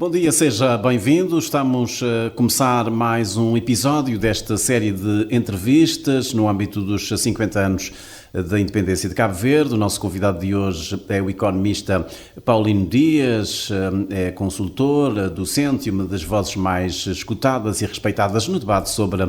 Bom dia, seja bem-vindo. Estamos a começar mais um episódio desta série de entrevistas no âmbito dos 50 anos da independência de Cabo Verde. O nosso convidado de hoje é o economista Paulino Dias, é consultor, docente e uma das vozes mais escutadas e respeitadas no debate sobre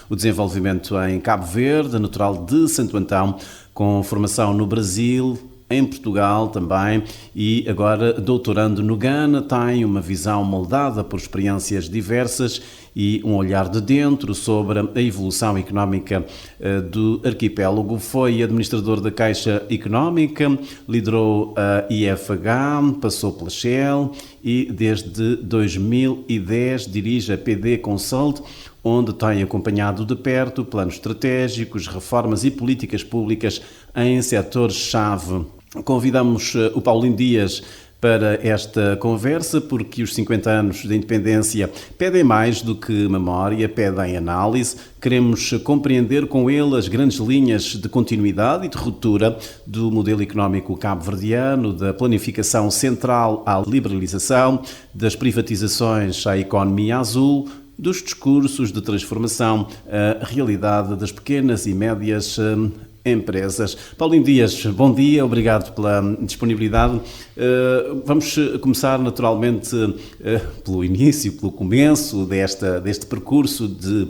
o desenvolvimento em Cabo Verde, natural de Santo Antão, com formação no Brasil, em Portugal também, e agora doutorando no Ghana. Tem uma visão moldada por experiências diversas e um olhar de dentro sobre a evolução económica do arquipélago. Foi administrador da Caixa Económica, liderou a IFH, passou pela Shell e desde 2010 dirige a PD Consult, onde tem acompanhado de perto planos estratégicos, reformas e políticas públicas em setores-chave. Convidamos o Paulino Dias para esta conversa porque os 50 anos da independência pedem mais do que memória, pedem análise. Queremos compreender com ele as grandes linhas de continuidade e de ruptura do modelo económico cabo-verdiano, da planificação central à liberalização, das privatizações à economia azul, dos discursos de transformação à realidade das pequenas e médias empresas. Paulino Dias, bom dia, obrigado pela disponibilidade. Vamos começar naturalmente pelo início, pelo começo deste percurso de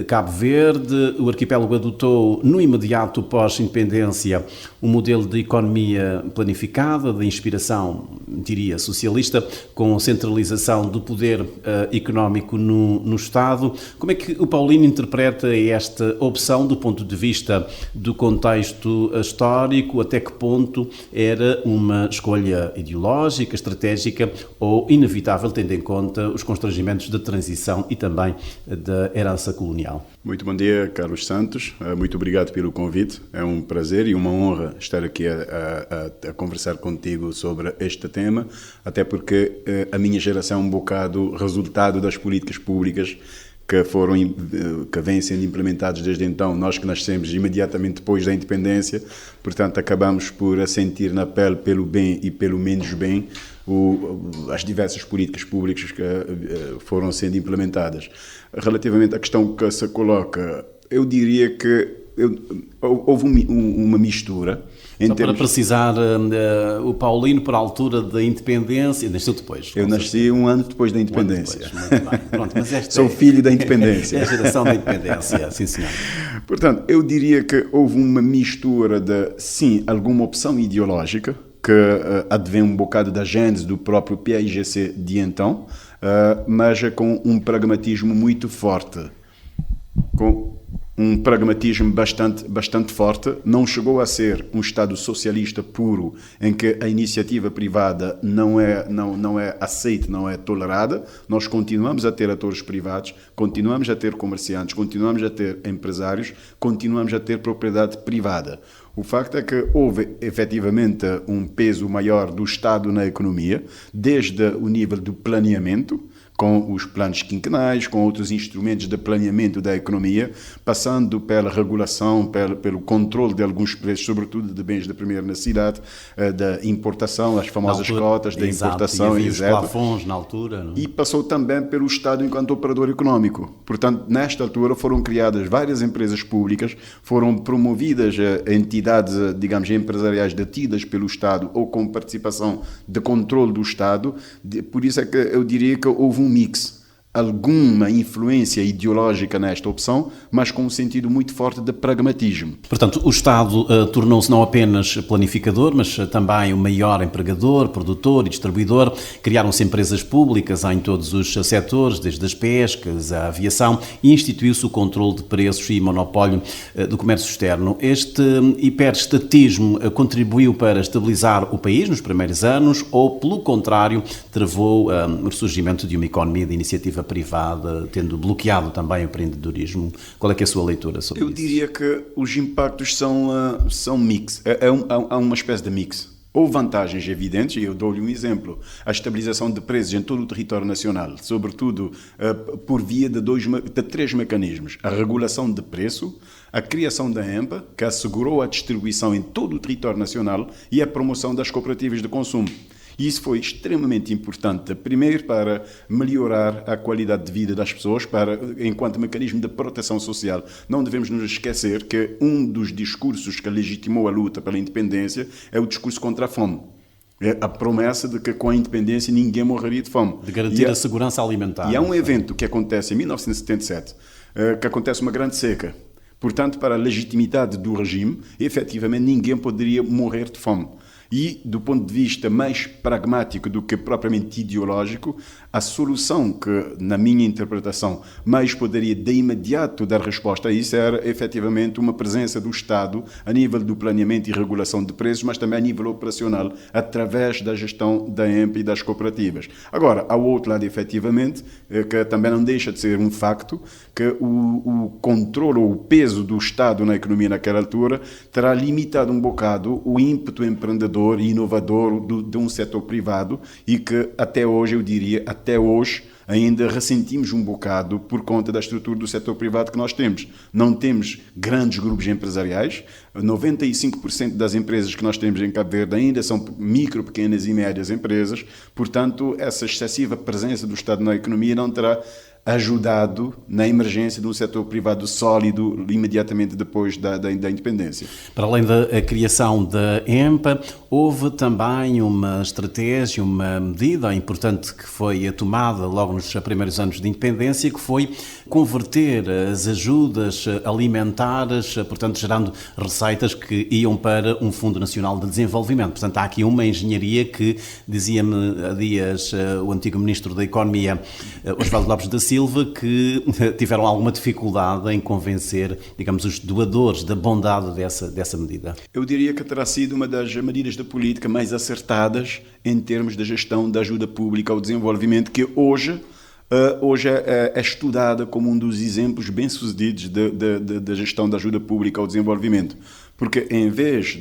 Cabo Verde. O arquipélago adotou no imediato pós-independência um modelo de economia planificada, de inspiração, diria, socialista, com centralização do poder económico no Estado. Como é que o Paulino interpreta esta opção do ponto de vista do contexto histórico? Até que ponto era uma escolha ideológica, estratégica ou inevitável, tendo em conta os constrangimentos da transição e também da herança colonial? Muito bom dia, Carlos Santos. Muito obrigado pelo convite. É um prazer e uma honra estar aqui a conversar contigo sobre este tema, até porque a minha geração é um bocado resultado das políticas públicas que vêm sendo implementados desde então. Nós que nascemos imediatamente depois da independência, portanto, acabamos por sentir na pele, pelo bem e pelo menos bem, as diversas políticas públicas que foram sendo implementadas. Relativamente à questão que se coloca, eu diria que houve uma mistura. Só para precisar, o Paulino, por altura da independência, nasceu depois. Eu nasci um ano depois da independência. Muito bem. Pronto, mas sou filho da independência. É a geração da independência, sim senhor. Portanto, eu diria que houve uma mistura de, sim, alguma opção ideológica, que advém um bocado da gênese do próprio PAIGC de então, mas com um pragmatismo muito forte. Com um pragmatismo bastante forte. Não chegou a ser um Estado socialista puro, em que a iniciativa privada não é aceita, não é tolerada. Nós continuamos a ter atores privados, continuamos a ter comerciantes, continuamos a ter empresários, continuamos a ter propriedade privada. O facto é que houve efetivamente um peso maior do Estado na economia, desde o nível do planeamento, com os planos quinquenais, com outros instrumentos de planeamento da economia, passando pela regulação, pelo controle de alguns preços, sobretudo de bens de primeira necessidade, da importação, as famosas cotas da importação, e os plafons na altura. Não? E passou também pelo Estado enquanto operador económico. Portanto, nesta altura foram criadas várias empresas públicas, foram promovidas entidades, digamos, empresariais detidas pelo Estado ou com participação de controle do Estado. Por isso é que eu diria que houve um mix, alguma influência ideológica nesta opção, mas com um sentido muito forte de pragmatismo. Portanto, o Estado tornou-se não apenas planificador, mas também o maior empregador, produtor e distribuidor. Criaram-se empresas públicas em todos os setores, desde as pescas à aviação, e instituiu-se o controle de preços e monopólio do comércio externo. Este hiperestatismo contribuiu para estabilizar o país nos primeiros anos ou, pelo contrário, travou o ressurgimento de uma economia de iniciativa privada, tendo bloqueado também o empreendedorismo? Qual é que é a sua leitura sobre isso? Eu diria que os impactos são mix. Há uma espécie de mix. Houve vantagens evidentes, e eu dou-lhe um exemplo. A estabilização de preços em todo o território nacional, sobretudo por via de três mecanismos. A regulação de preço, a criação da EMPA, que assegurou a distribuição em todo o território nacional, e a promoção das cooperativas de consumo. E isso foi extremamente importante, primeiro para melhorar a qualidade de vida das pessoas, enquanto mecanismo de proteção social. Não devemos nos esquecer que um dos discursos que legitimou a luta pela independência é o discurso contra a fome. É a promessa de que com a independência ninguém morreria de fome. De garantir a segurança alimentar. E há um evento que acontece em 1977, que acontece uma grande seca. Portanto, para a legitimidade do regime, efetivamente ninguém poderia morrer de fome. E, do ponto de vista mais pragmático do que propriamente ideológico, a solução que, na minha interpretação, mais poderia de imediato dar resposta a isso era, efetivamente, uma presença do Estado a nível do planeamento e regulação de preços, mas também a nível operacional, através da gestão da EMP e das cooperativas. Agora, ao outro lado, efetivamente, que também não deixa de ser um facto, que o controle ou o peso do Estado na economia naquela altura terá limitado um bocado o ímpeto empreendedor e inovador de um setor privado e que até hoje, eu diria, até hoje ainda ressentimos um bocado por conta da estrutura do setor privado que nós temos. Não temos grandes grupos empresariais, 95% das empresas que nós temos em Cabo Verde ainda são micro, pequenas e médias empresas, portanto, essa excessiva presença do Estado na economia não terá ajudado na emergência de um setor privado sólido imediatamente depois da independência. Para além da criação da EMPA, houve também uma estratégia, uma medida importante que foi tomada logo nos primeiros anos de independência, que foi converter as ajudas alimentares, portanto, gerando receitas que iam para um Fundo Nacional de Desenvolvimento. Portanto, há aqui uma engenharia que, dizia-me há dias o antigo Ministro da Economia, Osvaldo Lopes da Silva, que tiveram alguma dificuldade em convencer, digamos, os doadores da bondade dessa medida. Eu diria que terá sido uma das medidas de política mais acertadas em termos de gestão da ajuda pública ao desenvolvimento, que hoje é estudada como um dos exemplos bem-sucedidos da gestão da ajuda pública ao desenvolvimento. Porque em vez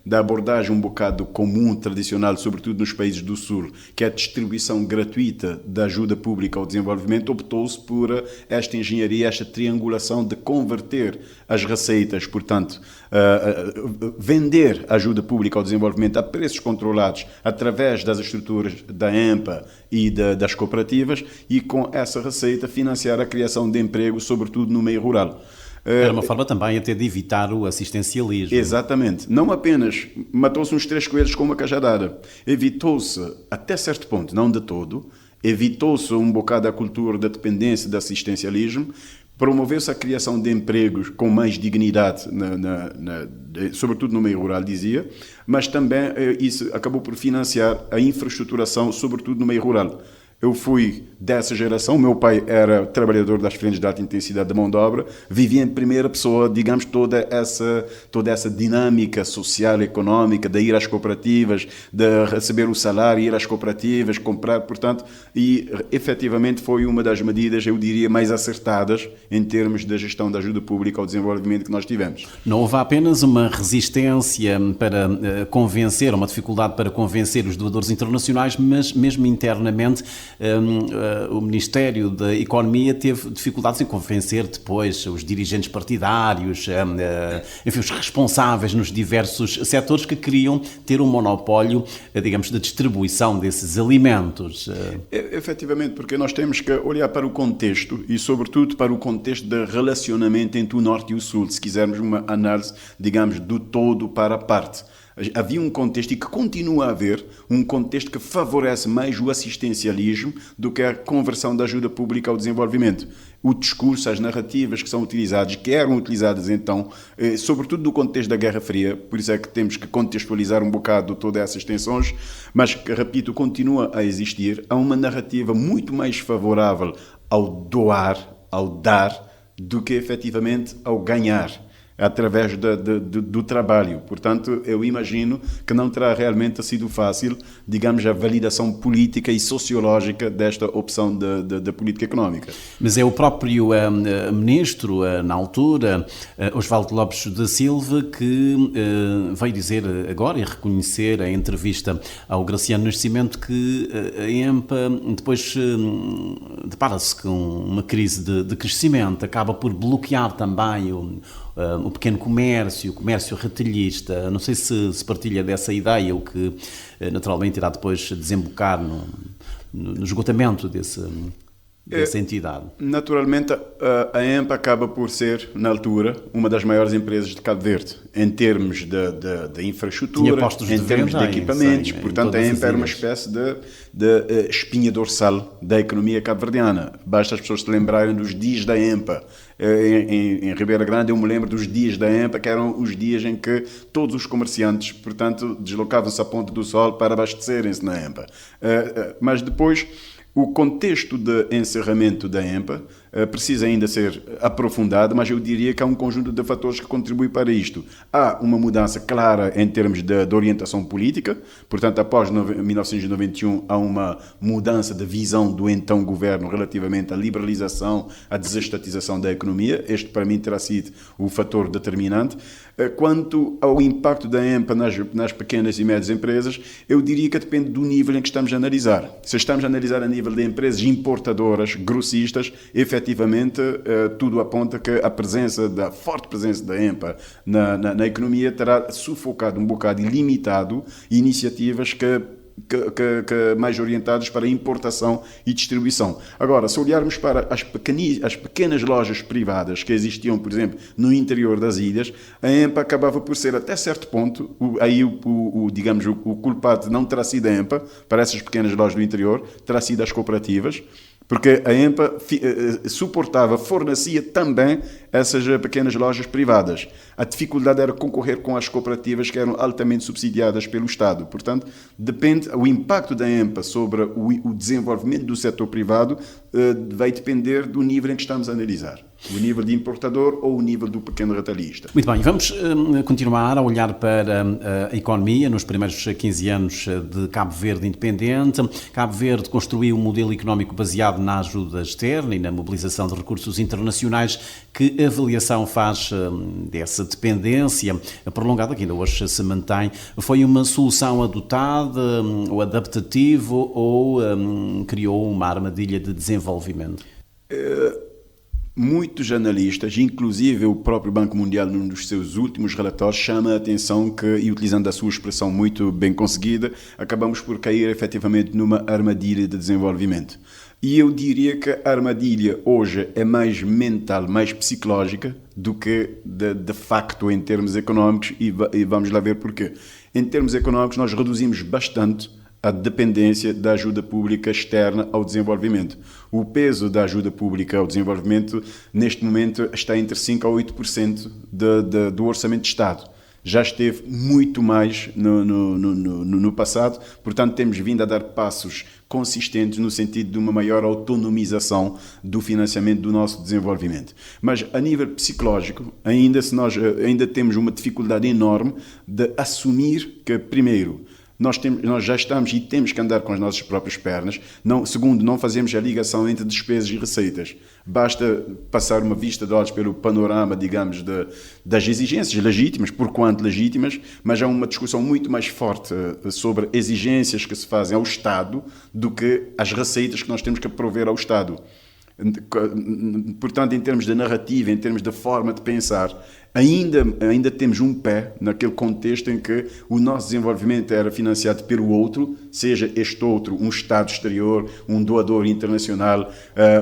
da abordagem um bocado comum, tradicional, sobretudo nos países do Sul, que é a distribuição gratuita da ajuda pública ao desenvolvimento, optou-se por esta engenharia, esta triangulação de converter as receitas, portanto, vender a ajuda pública ao desenvolvimento a preços controlados através das estruturas da EMPA e das cooperativas e com essa receita financiar a criação de emprego, sobretudo no meio rural. Era uma forma também até de evitar o assistencialismo. Exatamente. Não apenas matou-se uns 3 coelhos com uma cajadada, evitou-se, até certo ponto, não de todo, evitou-se um bocado a cultura da dependência do assistencialismo, promoveu-se a criação de empregos com mais dignidade, sobretudo no meio rural, dizia, mas também isso acabou por financiar a infraestruturação, sobretudo no meio rural. Eu fui dessa geração, meu pai era trabalhador das frentes de alta intensidade de mão de obra, vivia em primeira pessoa, digamos, toda essa dinâmica social, económica, de ir às cooperativas, de receber o salário, ir às cooperativas, comprar, portanto, e efetivamente foi uma das medidas, eu diria, mais acertadas em termos da gestão da ajuda pública ao desenvolvimento que nós tivemos. Não houve apenas uma resistência para convencer, uma dificuldade para convencer os doadores internacionais, mas mesmo internamente o Ministério da Economia teve dificuldades em convencer depois os dirigentes partidários, enfim, os responsáveis nos diversos setores que queriam ter um monopólio, digamos, de distribuição desses alimentos. Efetivamente, porque nós temos que olhar para o contexto e, sobretudo, para o contexto de relacionamento entre o Norte e o Sul, se quisermos uma análise, digamos, do todo para a parte. Havia um contexto, e que continua a haver, um contexto que favorece mais o assistencialismo do que a conversão da ajuda pública ao desenvolvimento. O discurso, as narrativas que são utilizadas, que eram utilizadas então, sobretudo no contexto da Guerra Fria, por isso é que temos que contextualizar um bocado todas essas tensões, mas, repito, continua a existir. Há uma narrativa muito mais favorável ao doar, ao dar, do que efetivamente ao ganhar, através do trabalho. Portanto, eu imagino que não terá realmente sido fácil, digamos, a validação política e sociológica desta opção da política económica. Mas é o próprio ministro, na altura, Osvaldo Lopes da Silva, que veio dizer agora e reconhecer em entrevista ao Graciano Nascimento que a EMPA depois depara-se com uma crise de crescimento, acaba por bloquear também o pequeno comércio, o comércio retalhista. Não sei se partilha dessa ideia, o que naturalmente irá depois desembocar no esgotamento dessa entidade. Naturalmente, a EMPA acaba por ser, na altura, uma das maiores empresas de Cabo Verde, em termos de infraestrutura, em termos de equipamentos. Portanto, a EMPA era uma espécie de espinha dorsal da economia cabo-verdiana. Basta as pessoas se lembrarem dos dias da EMPA. Em Ribeira Grande, eu me lembro dos dias da EMPA, que eram os dias em que todos os comerciantes, portanto, deslocavam-se à Ponte do Sol para abastecerem-se na EMPA. Mas depois, o contexto de encerramento da EMPA precisa ainda ser aprofundado, mas eu diria que há um conjunto de fatores que contribuem para isto. Há uma mudança clara em termos de orientação política, portanto, após 1991 há uma mudança de visão do então governo relativamente à liberalização, à desestatização da economia. Este, para mim, terá sido o fator determinante. Quanto ao impacto da EMPA nas pequenas e médias empresas, eu diria que depende do nível em que estamos a analisar. Se estamos a analisar a nível de empresas importadoras, grossistas, efetivamente, tudo aponta que a forte presença da EMPA na economia terá sufocado um bocado e limitado iniciativas que mais orientadas para importação e distribuição. Agora, se olharmos para as pequenas lojas privadas que existiam, por exemplo, no interior das ilhas, a EMPA acabava por ser, até certo ponto, digamos, o culpado não terá sido a EMPA, para essas pequenas lojas do interior, terá sido as cooperativas, porque a EMPA fornecia também essas pequenas lojas privadas. A dificuldade era concorrer com as cooperativas que eram altamente subsidiadas pelo Estado. Portanto, o impacto da EMPA sobre o desenvolvimento do setor privado vai depender do nível em que estamos a analisar. O nível de importador ou o nível do pequeno retalhista. Muito bem, vamos continuar a olhar para a economia nos primeiros 15 anos de Cabo Verde independente. Cabo Verde construiu um modelo económico baseado na ajuda externa e na mobilização de recursos internacionais. Que avaliação faz dessa dependência prolongada, que ainda hoje se mantém? Foi uma solução adotada, ou adaptativo, ou criou uma armadilha de desenvolvimento? Muitos analistas, inclusive o próprio Banco Mundial, num dos seus últimos relatórios, chama a atenção que, e utilizando a sua expressão muito bem conseguida, acabamos por cair efetivamente numa armadilha de desenvolvimento. E eu diria que a armadilha hoje é mais mental, mais psicológica do que de facto em termos económicos, e vamos lá ver porquê. Em termos económicos, nós reduzimos bastante a dependência da ajuda pública externa ao desenvolvimento. O peso da ajuda pública ao desenvolvimento, neste momento, está entre 5% a 8% do orçamento de Estado. Já esteve muito mais no passado, portanto temos vindo a dar passos consistentes no sentido de uma maior autonomização do financiamento do nosso desenvolvimento. Mas a nível psicológico, ainda temos uma dificuldade enorme de assumir que, primeiro, nós já estamos e temos que andar com as nossas próprias pernas. Segundo, não fazemos a ligação entre despesas e receitas. Basta passar uma vista de olhos pelo panorama, digamos, das exigências legítimas, por quanto legítimas, mas há uma discussão muito mais forte sobre exigências que se fazem ao Estado do que as receitas que nós temos que prover ao Estado. Portanto, em termos de narrativa, em termos de forma de pensar, ainda temos um pé naquele contexto em que o nosso desenvolvimento era financiado pelo outro, seja este outro um Estado exterior, um doador internacional,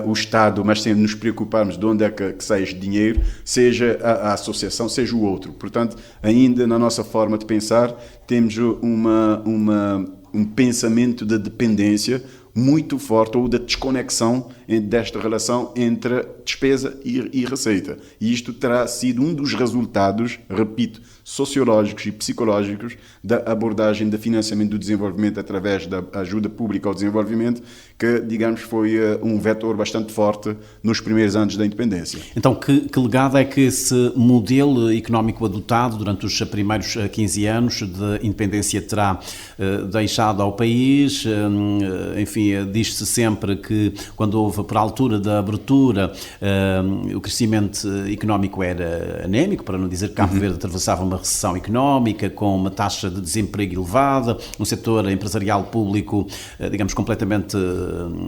o Estado, mas sem nos preocuparmos de onde é que sai este dinheiro, seja a associação, seja o outro. Portanto, ainda na nossa forma de pensar, temos um pensamento de dependência muito forte, ou da desconexão desta relação entre despesa e receita. E isto terá sido um dos resultados, repito, sociológicos e psicológicos da abordagem de financiamento do desenvolvimento através da ajuda pública ao desenvolvimento, que, digamos, foi um vetor bastante forte nos primeiros anos da independência. Então, que legado é que esse modelo económico adotado durante os primeiros 15 anos de independência terá deixado ao país? Enfim, economia, diz-se sempre que quando houve, por altura da abertura, o crescimento económico era anémico, para não dizer que Cabo Verde atravessava uma recessão económica, com uma taxa de desemprego elevada, um setor empresarial público, digamos, completamente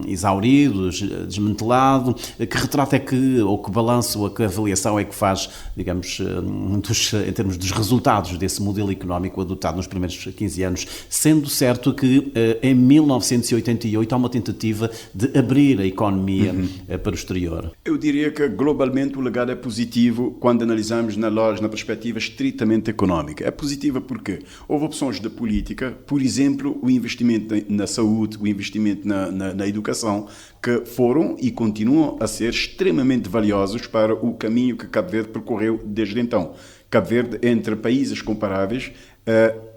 exaurido, desmantelado. Que retrato é que, ou que balanço, ou que avaliação é que faz, digamos, em termos dos resultados desse modelo económico adotado nos primeiros 15 anos, sendo certo que em 1988 há uma tentativa de abrir a economia para o exterior? Eu diria que globalmente o legado é positivo quando analisamos na perspectiva estritamente económica. É positiva porque houve opções da política, por exemplo, o investimento na saúde, o investimento na educação, que foram e continuam a ser extremamente valiosos para o caminho que Cabo Verde percorreu desde então. Cabo Verde, entre países comparáveis,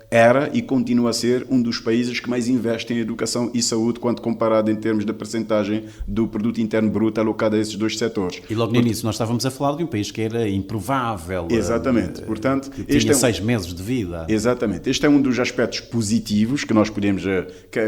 era e continua a ser um dos países que mais investe em educação e saúde quando comparado em termos da percentagem do produto interno bruto alocado a esses dois setores. E logo no início nós estávamos a falar de um país que era improvável. Exatamente. Portanto, que tinha 6 meses de vida. Exatamente. Este é um dos aspectos positivos que nós podemos, que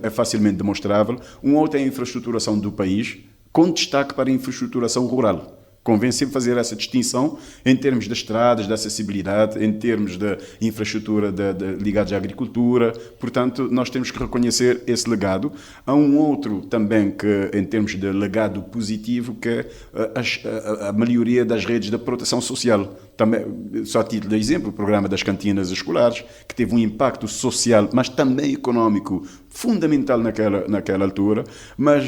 é facilmente demonstrável. Um outro é a infraestruturação do país, com destaque para a infraestruturação rural. Convém sempre fazer essa distinção em termos de estradas, de acessibilidade, em termos de infraestrutura ligados à agricultura. Portanto, nós temos que reconhecer esse legado. Há um outro também que, em termos de legado positivo, que é a melhoria das redes de proteção social. Também, só a título de exemplo, o programa das cantinas escolares, que teve um impacto social, mas também económico, fundamental naquela altura, mas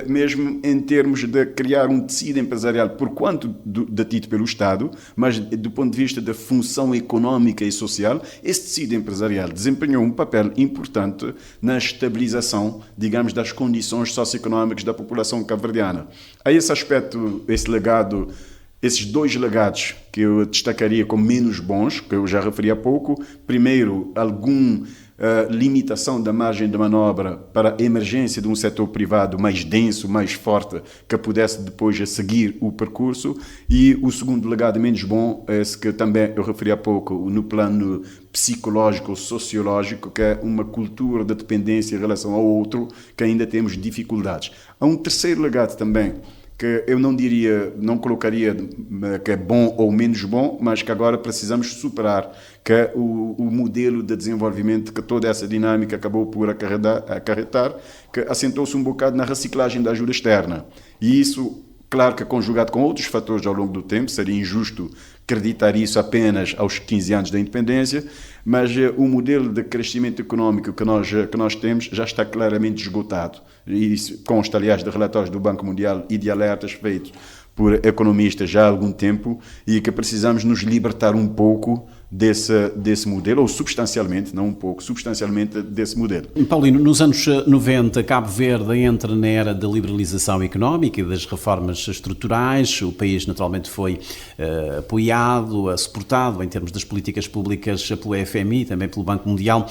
mesmo em termos de criar um tecido empresarial, por quanto detido pelo Estado, mas do ponto de vista da função económica e social, esse tecido empresarial desempenhou um papel importante na estabilização, digamos, das condições socioeconómicas da população cabo-verdiana. A esse aspecto, esse legado, esses dois legados que eu destacaria como menos bons, que eu já referi há pouco. Primeiro, limitação da margem de manobra para a emergência de um setor privado mais denso, mais forte, que pudesse depois a seguir o percurso. E o segundo legado menos bom é esse que também eu referi há pouco, no plano psicológico, sociológico, que é uma cultura de dependência em relação ao outro, que ainda temos dificuldades. Há um terceiro legado também, que eu não colocaria que é bom ou menos bom, mas que agora precisamos superar, que é o modelo de desenvolvimento que toda essa dinâmica acabou por acarretar, que assentou-se um bocado na reciclagem da ajuda externa. E isso, claro que conjugado com outros fatores ao longo do tempo, seria injusto acreditar isso apenas aos 15 anos da independência, mas o modelo de crescimento económico que nós temos já está claramente esgotado. E isso consta, aliás, de relatórios do Banco Mundial e de alertas feitos por economistas já há algum tempo, e que precisamos nos libertar um pouco desse modelo, ou substancialmente, não um pouco, substancialmente desse modelo. Paulino, nos anos 90, Cabo Verde entra na era da liberalização económica e das reformas estruturais. O país naturalmente foi apoiado, suportado em termos das políticas públicas pelo FMI, também pelo Banco Mundial.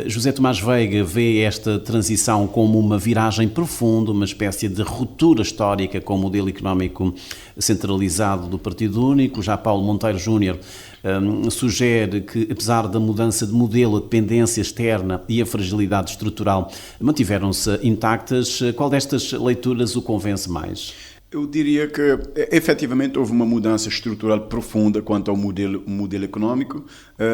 José Tomás Veiga vê esta transição como uma viragem profunda, uma espécie de ruptura histórica com o modelo económico centralizado do Partido Único. Já Paulo Monteiro Júnior sugere que, apesar da mudança de modelo, a dependência externa e a fragilidade estrutural mantiveram-se intactas. Qual destas leituras o convence mais? Eu diria que, efetivamente, houve uma mudança estrutural profunda quanto ao modelo económico,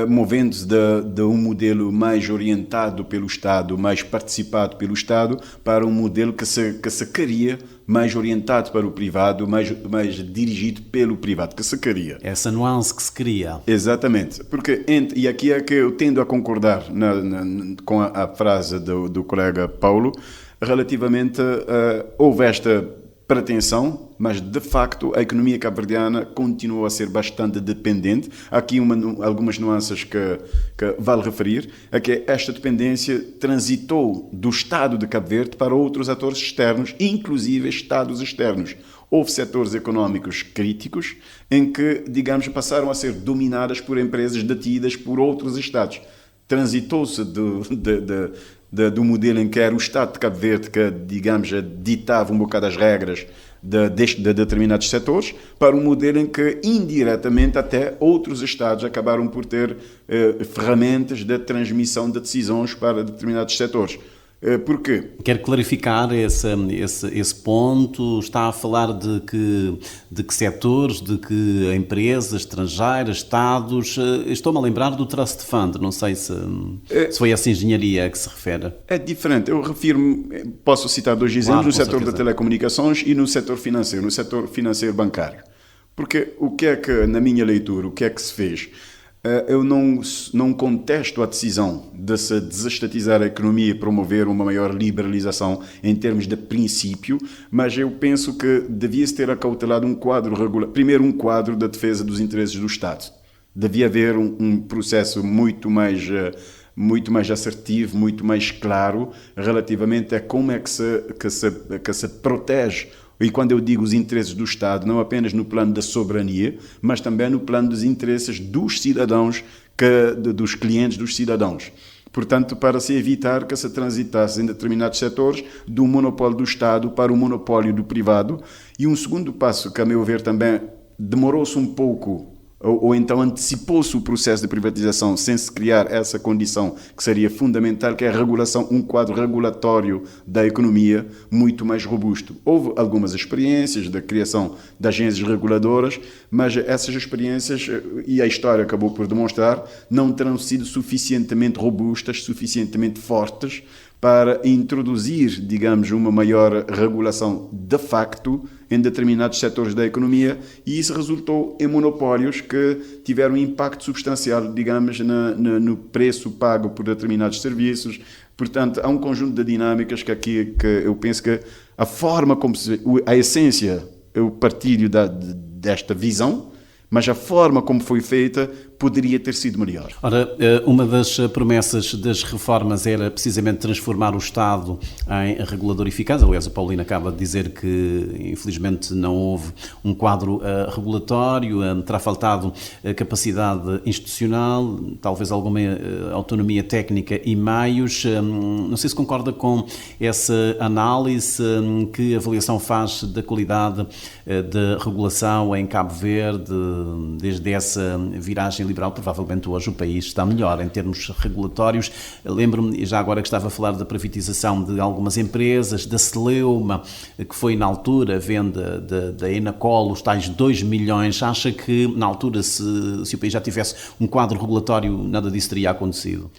movendo-se de um modelo mais orientado pelo Estado, mais participado pelo Estado, para um modelo que se queria mais orientado para o privado, mais dirigido pelo privado, que se queria. Essa nuance que se queria. Exatamente. Porque, e aqui é que eu tendo a concordar com a frase do colega Paulo, relativamente houve esta pretensão, mas de facto a economia cabo-verdiana continuou a ser bastante dependente. Há aqui algumas nuances que vale referir, é que esta dependência transitou do Estado de Cabo Verde para outros atores externos, inclusive Estados externos. Houve setores económicos críticos em que, digamos, passaram a ser dominadas por empresas detidas por outros Estados. Transitou-se do modelo em que era o Estado de Cabo Verde que, digamos, ditava um bocado as regras de determinados setores, para um modelo em que, indiretamente, até outros Estados acabaram por ter ferramentas de transmissão de decisões para determinados setores. Porquê? Quero clarificar esse ponto. Está a falar de que setores, de que empresas estrangeiras, Estados. Estou-me a lembrar do Trust Fund, não sei se foi essa engenharia a que se refere. É diferente. Eu posso citar dois exemplos, no setor das telecomunicações e no setor financeiro bancário. Porque o que é que, na minha leitura, o que é que se fez? Eu não contesto a decisão de se desestatizar a economia e promover uma maior liberalização em termos de princípio, mas eu penso que devia-se ter acautelado um quadro regular, primeiro um quadro da defesa dos interesses do Estado. Devia haver um processo muito mais assertivo, muito mais claro relativamente a como é que se protege. E quando eu digo os interesses do Estado, não apenas no plano da soberania, mas também no plano dos interesses dos cidadãos, dos clientes dos cidadãos. Portanto, para se evitar que se transitasse em determinados setores do monopólio do Estado para o monopólio do privado. E um segundo passo, que a meu ver também demorou-se um pouco, ou então antecipou-se o processo de privatização sem se criar essa condição que seria fundamental, que é a regulação, um quadro regulatório da economia muito mais robusto. Houve algumas experiências da criação de agências reguladoras, mas essas experiências, e a história acabou por demonstrar, não terão sido suficientemente robustas, suficientemente fortes para introduzir, digamos, uma maior regulação de facto em determinados setores da economia, e isso resultou em monopólios que tiveram um impacto substancial, digamos, no preço pago por determinados serviços. Portanto, há um conjunto de dinâmicas que eu penso que a forma como a essência, eu partilho desta visão, mas a forma como foi feita poderia ter sido melhor. Ora, uma das promessas das reformas era precisamente transformar o Estado em regulador eficaz. Aliás, o Paulino acaba de dizer que, infelizmente, não houve um quadro regulatório, terá faltado capacidade institucional, talvez alguma autonomia técnica e meios. Não sei se concorda com essa análise, que avaliação faz da qualidade da regulação em Cabo Verde, desde essa viragem liberal. Provavelmente hoje o país está melhor em termos regulatórios. Lembro-me, já agora que estava a falar da privatização de algumas empresas, da Celeuma, que foi na altura a venda da Enacol, os tais 2 milhões. Acha que na altura, se o país já tivesse um quadro regulatório, nada disso teria acontecido?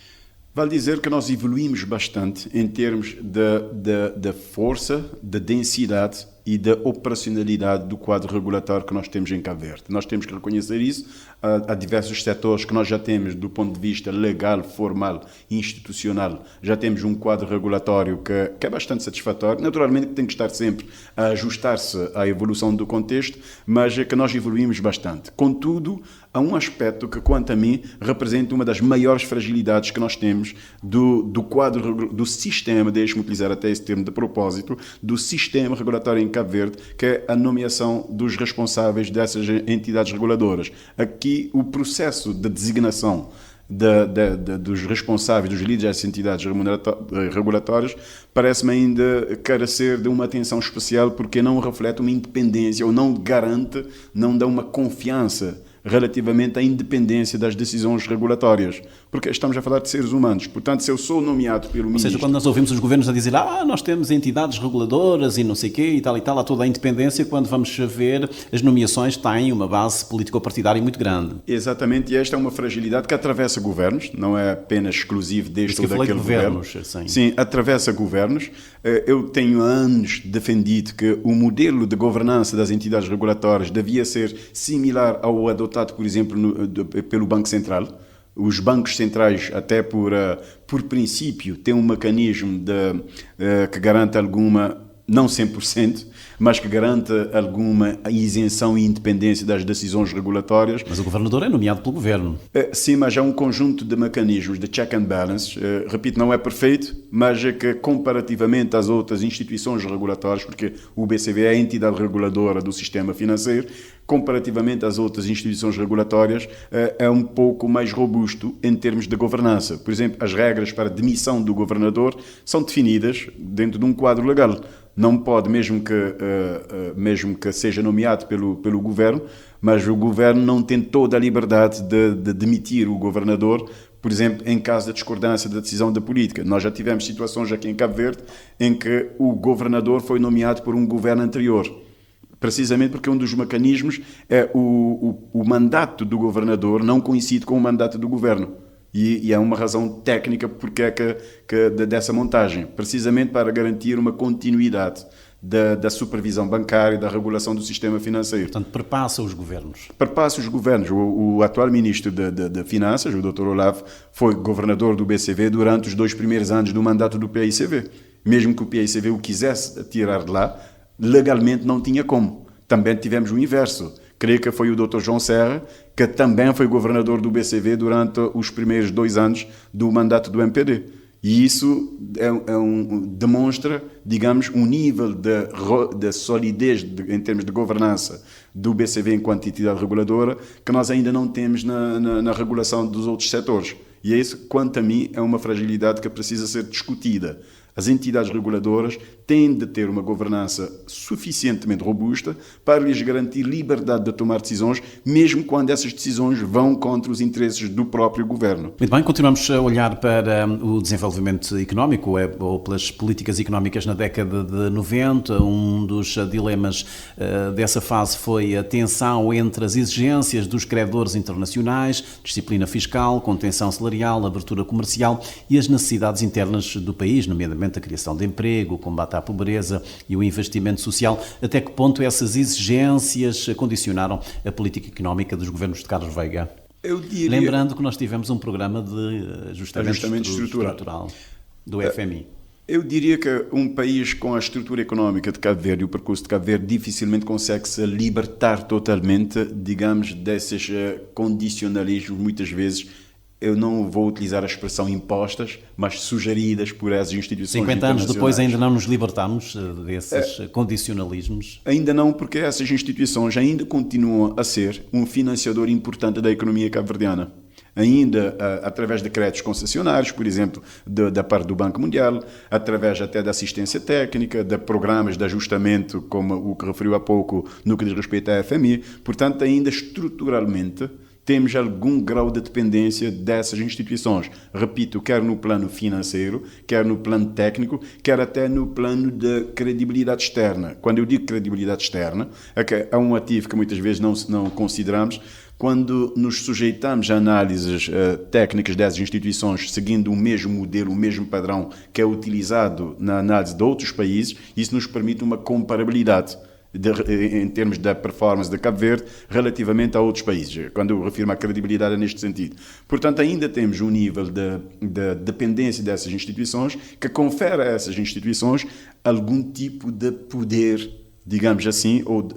Vale dizer que nós evoluímos bastante em termos da força, da densidade e da operacionalidade do quadro regulatório que nós temos em Cabo Verde. Nós temos que reconhecer isso. Há diversos setores que nós já temos, do ponto de vista legal, formal, institucional, já temos um quadro regulatório que é bastante satisfatório. Naturalmente tem que estar sempre a ajustar-se à evolução do contexto, mas é que nós evoluímos bastante. Contudo, há um aspecto que, quanto a mim, representa uma das maiores fragilidades que nós temos do quadro, do sistema, deixe-me utilizar até esse termo de propósito, do sistema regulatório em Cabo Verde, que é a nomeação dos responsáveis dessas entidades reguladoras. Aqui, o processo de designação dos responsáveis, dos líderes dessas entidades regulatórias, parece-me ainda carecer de uma atenção especial, porque não reflete uma independência, ou não garante, não dá uma confiança relativamente à independência das decisões regulatórias, porque estamos a falar de seres humanos. Portanto, se eu sou nomeado pelo ministro... Ou seja, quando nós ouvimos os governos a dizer nós temos entidades reguladoras e não sei o quê e tal, há toda a independência, quando vamos ver, as nomeações têm uma base político-partidária muito grande. Exatamente, e esta é uma fragilidade que atravessa governos, não é apenas exclusivo deste ou daquele governo. Sim, atravessa governos. Eu tenho há anos defendido que o modelo de governança das entidades regulatórias devia ser similar ao adotado, por exemplo, pelo Banco Central. Os bancos centrais, até por princípio, têm um mecanismo que garante alguma, não 100%, mas que garante alguma isenção e independência das decisões regulatórias. Mas o governador é nomeado pelo governo. Sim, mas há um conjunto de mecanismos de check and balance. Repito, não é perfeito, mas é que comparativamente às outras instituições regulatórias, porque o BCV é a entidade reguladora do sistema financeiro, comparativamente às outras instituições regulatórias, é um pouco mais robusto em termos de governança. Por exemplo, as regras para demissão do governador são definidas dentro de um quadro legal. Não pode, mesmo que seja nomeado pelo governo, mas o governo não tem toda a liberdade de demitir o governador, por exemplo, em caso de discordância da decisão da política. Nós já tivemos situações aqui em Cabo Verde em que o governador foi nomeado por um governo anterior, precisamente porque um dos mecanismos é o mandato do governador não coincide com o mandato do governo. E é uma razão técnica porque é que dessa montagem, precisamente para garantir uma continuidade da supervisão bancária e da regulação do sistema financeiro. Portanto, perpassa os governos. Perpassa os governos. O atual ministro de Finanças, o Dr. Olavo, foi governador do BCV durante os 2 primeiros anos do mandato do PICV. Mesmo que o PICV o quisesse tirar de lá, legalmente não tinha como. Também tivemos o inverso. Creio que foi o Dr. João Serra, que também foi governador do BCV durante os primeiros 2 anos do mandato do MPD. E isso demonstra, digamos, um nível de solidez em termos de governança do BCV enquanto entidade reguladora que nós ainda não temos na regulação dos outros setores. E isso, quanto a mim, é uma fragilidade que precisa ser discutida. As entidades reguladoras têm de ter uma governança suficientemente robusta para lhes garantir liberdade de tomar decisões, mesmo quando essas decisões vão contra os interesses do próprio governo. Muito bem, continuamos a olhar para o desenvolvimento económico ou pelas políticas económicas na década de 90. Um dos dilemas dessa fase foi a tensão entre as exigências dos credores internacionais, disciplina fiscal, contenção salarial, abertura comercial e as necessidades internas do país, nomeadamente a criação de emprego, o combate à pobreza e o investimento social. Até que ponto essas exigências condicionaram a política económica dos governos de Carlos Veiga? Eu diria... Lembrando que nós tivemos um programa de ajustamento estrutural do FMI. Eu diria que um país com a estrutura económica de Cabo Verde e o percurso de Cabo Verde dificilmente consegue se libertar totalmente, digamos, desses condicionalismos, muitas vezes. Eu não vou utilizar a expressão impostas, mas sugeridas por essas instituições 50 anos depois ainda não nos libertamos desses condicionalismos? Ainda não, porque essas instituições ainda continuam a ser um financiador importante da economia cabo-verdiana. Ainda através de créditos concessionários, por exemplo, da parte do Banco Mundial, através até da assistência técnica, de programas de ajustamento, como o que referiu há pouco no que diz respeito à FMI. Portanto, ainda estruturalmente temos algum grau de dependência dessas instituições. Repito, quer no plano financeiro, quer no plano técnico, quer até no plano de credibilidade externa. Quando eu digo credibilidade externa, é um ativo que muitas vezes não consideramos. Quando nos sujeitamos a análises técnicas dessas instituições, seguindo o mesmo modelo, o mesmo padrão que é utilizado na análise de outros países, isso nos permite uma comparabilidade em termos da performance de Cabo Verde relativamente a outros países, quando eu refiro à credibilidade é neste sentido. Portanto, ainda temos um nível de dependência dessas instituições que confere a essas instituições algum tipo de poder, digamos assim, ou